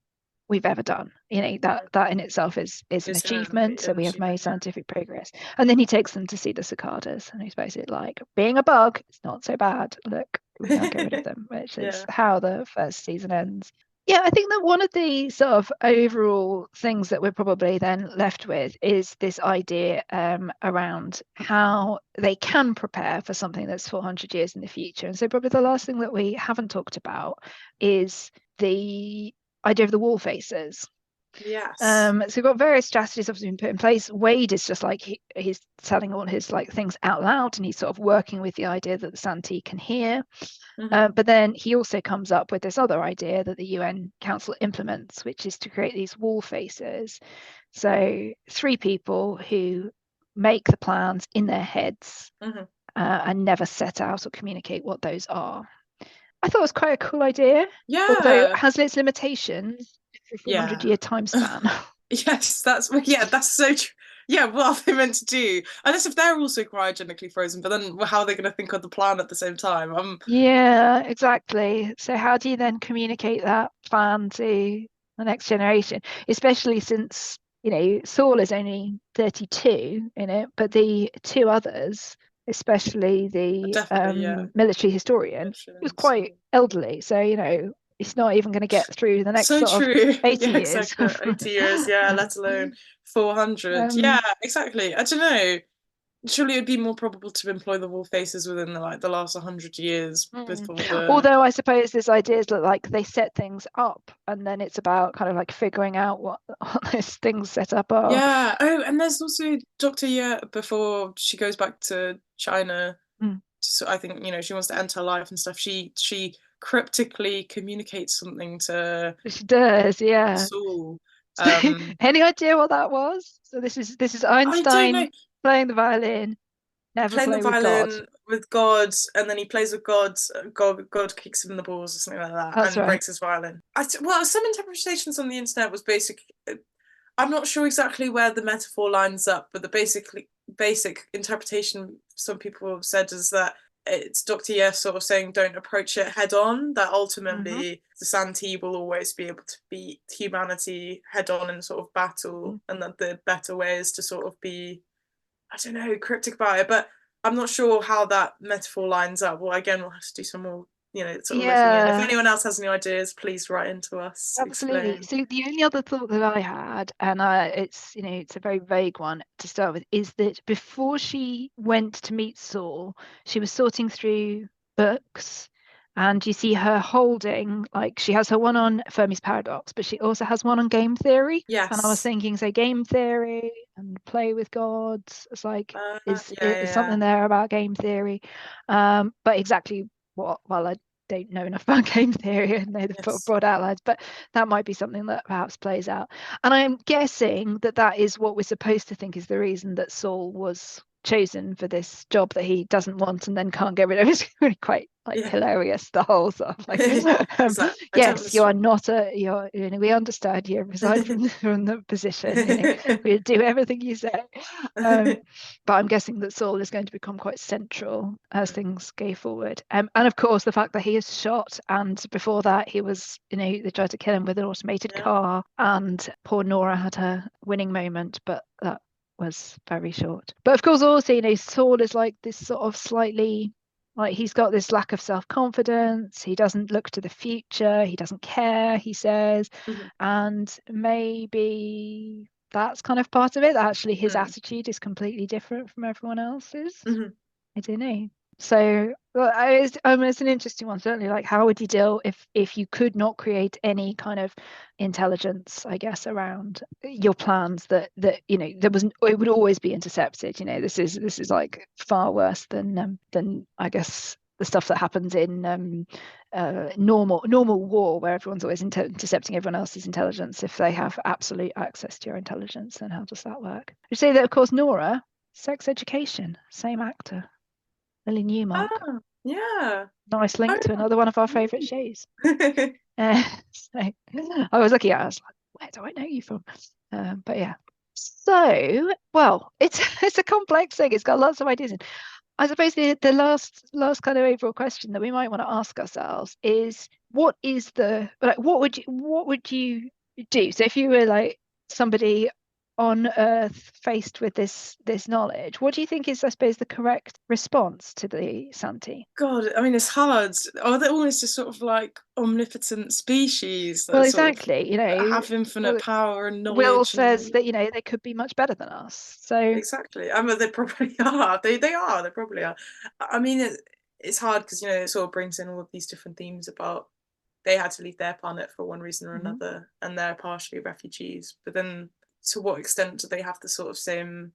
we've ever done. That in itself is an achievement. So we have made scientific progress. And then he takes them to see the cicadas, and he's basically like, being a bug, it's not so bad. Look, we can't get rid of them, which is how the first season ends. Yeah, I think that one of the sort of overall things that we're probably then left with is this idea around how they can prepare for something that's 400 years in the future. And so probably the last thing that we haven't talked about is the idea of the wall faces. Yes. So we've got various strategies obviously been put in place. Wade is just like he's telling all his like things out loud, and he's sort of working with the idea that the Santee can hear. But then he also comes up with this other idea that the UN Council implements, which is to create these wall faces. So 3 people who make the plans in their heads and never set out or communicate what those are. I thought it was quite a cool idea. Although it has its limitations. 400-year time span. Yes, that's so true. Yeah, what are they meant to do? Unless if they're also cryogenically frozen, but then how are they going to think of the plan at the same time? Yeah, exactly. So how do you then communicate that plan to the next generation? Especially since, Saul is only 32 in it, but the 2 others, especially the military historian, was quite elderly. So, it's not even going to get through the next sort of 80 years. Exactly. 80 years, let alone 400. Yeah, exactly. I don't know. Surely it'd be more probable to employ the wall faces within the last 100 years before Although I suppose this idea is that like they set things up, and then it's about kind of like figuring out what those things set up are. Yeah. Oh, and there's also Dr. Ye before she goes back to China. So I think she wants to end her life and stuff. She cryptically communicates something to. She does, yeah. Saul. Any idea what that was? So this is Einstein playing the violin. Never playing play the violin with God, and then he plays with God. God kicks him in the balls or something like that. That's right. Breaks his violin. Some interpretations on the internet was I'm not sure exactly where the metaphor lines up, but the basic interpretation some people have said is that it's Dr. Yes sort of saying don't approach it head on, that ultimately the Santee will always be able to beat humanity head on in sort of battle, and that the better way is to sort of be, I don't know, cryptic about it, but I'm not sure how that metaphor lines up. Well, again, we'll have to do some more sort of looking in. If anyone else has any ideas, please write into us. Absolutely. So the only other thought that I had, and it's a very vague one to start with, is that before she went to meet Saul, she was sorting through books, and you see her holding, like, she has her one on Fermi's paradox, but she also has one on game theory. Yes. And I was thinking, so game theory and play with gods, it's like is something there about game theory, but exactly what, well, I don't know enough about game theory and know the broad outlines, but that might be something that perhaps plays out. And I'm guessing that is what we're supposed to think is the reason that Saul was chosen for this job that he doesn't want and then can't get rid of. It's really quite like hilarious, the whole sort of like yes, you are not you're, you know, we understand you resign from the position, you know, we do everything you say. But I'm guessing that Saul is going to become quite central as things go forward, and of course the fact that he is shot, and before that he was, you know, they tried to kill him with an automated car, and poor Nora had her winning moment, but that was very short. But of course also, you know, Saul is like this sort of slightly, like, he's got this lack of self-confidence, he doesn't look to the future, he doesn't care, he says, and maybe that's kind of part of it, that actually his attitude is completely different from everyone else's. I don't know. So it's an interesting one, certainly. Like, how would you deal if you could not create any kind of intelligence, I guess, around your plans, that you know, it would always be intercepted. You know, this is like far worse than I guess the stuff that happens in normal war, where everyone's always intercepting everyone else's intelligence. If they have absolute access to your intelligence, then how does that work? You say that, of course, Nora, Sex Education, same actor. Lily Newmark. Oh, yeah. Nice link to another one of our favourite shows. So I was looking at it, I was like, where do I know you from? But yeah. So, well, it's a complex thing. It's got lots of ideas in. I suppose the last kind of overall question that we might want to ask ourselves is, what would you do? So if you were like somebody on Earth faced with this knowledge, what do you think is, I suppose, the correct response to the Santi? God, I mean, it's hard. Are they almost just sort of like omnipotent species that Well, exactly, you know, have infinite power and knowledge? Will says that, you know, they could be much better than us. So exactly. I mean, they probably are. They probably are. I mean, it's hard because, you know, it sort of brings in all of these different themes about they had to leave their planet for one reason or another, and they're partially refugees. But then, to what extent do they have the sort of same,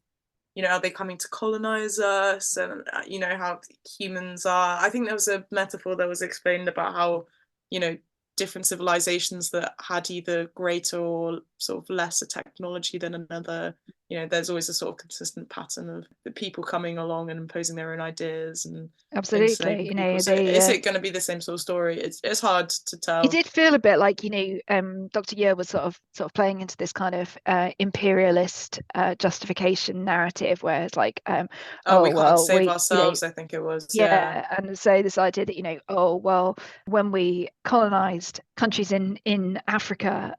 you know, are they coming to colonize us? And, you know, how humans are. I think there was a metaphor that was explained about how, you know, different civilizations that had either greater or sort of lesser technology than another, you know, there's always a sort of consistent pattern of the people coming along and imposing their own ideas and absolutely, you know, so is it going to be the same sort of story? It's hard to tell. It did feel a bit like, you know, Dr. Yer was sort of playing into this kind of imperialist justification narrative, where it's like, we can't save ourselves, you know, I think it was. Yeah, and so this idea that, you know, oh well, when we colonized countries in Africa,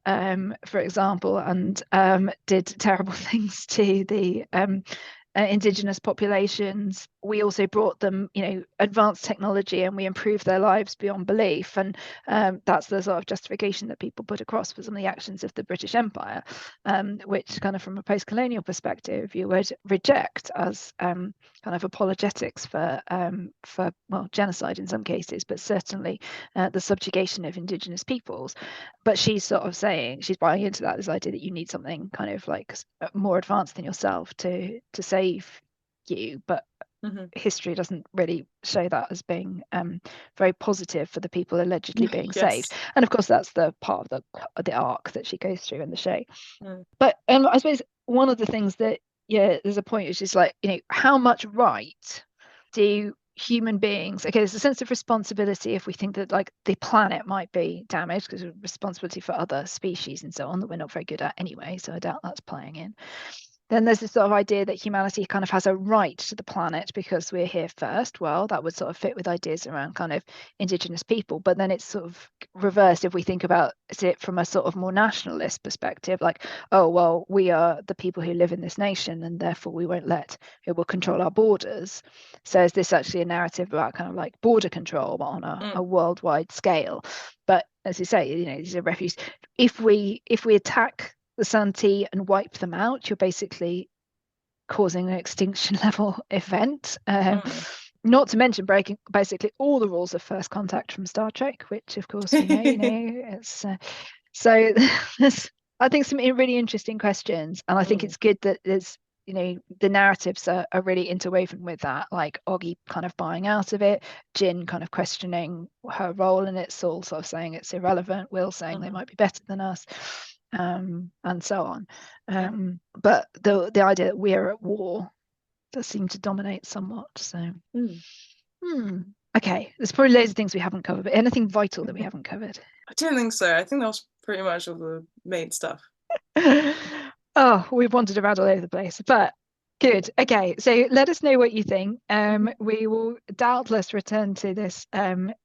for example, and did terrible things to the indigenous populations, we also brought them, you know, advanced technology, and we improved their lives beyond belief. And that's the sort of justification that people put across for some of the actions of the British Empire, which kind of from a post-colonial perspective you would reject as kind of apologetics for well, genocide in some cases, but certainly the subjugation of indigenous peoples. But she's sort of saying, she's buying into that, this idea that you need something kind of like more advanced than yourself to save you. But history doesn't really show that as being very positive for the people allegedly being saved. And of course that's the part of the arc that she goes through in the show. But I suppose one of the things that, yeah, there's a point which is like, you know, how much right do human beings, okay, there's a sense of responsibility if we think that like the planet might be damaged, because of responsibility for other species and so on that we're not very good at anyway, so I doubt that's playing in. Then there's this sort of idea that humanity kind of has a right to the planet because we're here first. Well, that would sort of fit with ideas around kind of indigenous people. But then it's sort of reversed if we think about it from a sort of more nationalist perspective, like, oh, well, we are the people who live in this nation and therefore we won't let, it will control our borders. So is this actually a narrative about kind of like border control on a worldwide scale? But as you say, you know, these are refugees. If we attack the Santi and wipe them out, you're basically causing an extinction level event. Not to mention breaking basically all the rules of first contact from Star Trek, which of course we know, you know, it's so there's, I think, some really interesting questions, and I think it's good that there's, you know, the narratives are really interwoven with that, like Oggy kind of buying out of it, Jin kind of questioning her role in it, Saul sort of saying it's irrelevant, Will saying they might be better than us, and so on. But the idea that we're at war that seem to dominate somewhat. So, Mm. Okay, there's probably loads of things we haven't covered, but anything vital that we haven't covered? I don't think so. I think that was pretty much all the main stuff. Oh, we've wandered around all over the place, but good. Okay, so let us know what you think. We will doubtless return to this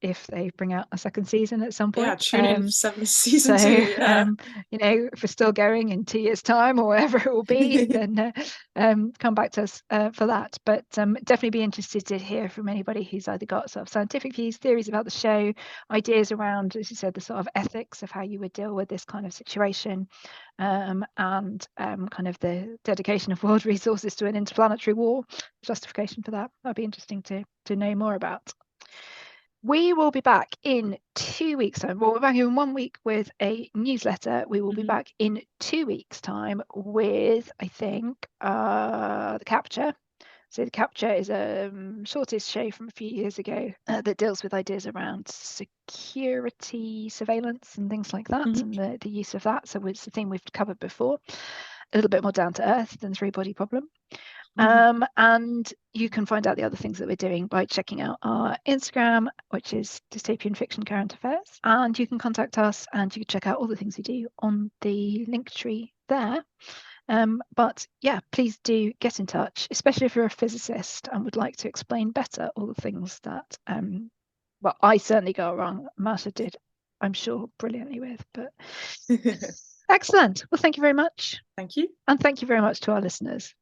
if they bring out a second season at some point. Yeah, tune in for season 2. Yeah. If we're still going in 2 years' time or whatever it will be, then come back to us for that. But definitely be interested to hear from anybody who's either got sort of scientific views, theories about the show, ideas around, as you said, the sort of ethics of how you would deal with this kind of situation. And kind of the dedication of world resources to an interplanetary war, justification for that. That'd be interesting to know more about. We will be back in 2 weeks' time. Well, we're back in 1 week with a newsletter. We will be back in 2 weeks' time with, I think, the Capture. So the Capture is a shortest show from a few years ago that deals with ideas around security, surveillance and things like that, and the use of that. So it's a theme we've covered before, a little bit more down to earth than Three-Body Problem. And you can find out the other things that we're doing by checking out our Instagram, which is Dystopian Fiction Current Affairs. And you can contact us and you can check out all the things we do on the link tree there. But yeah, please do get in touch, especially if you're a physicist and would like to explain better all the things that, well, I certainly got wrong. Masha did, I'm sure, brilliantly with. But excellent. Well, thank you very much. Thank you. And thank you very much to our listeners.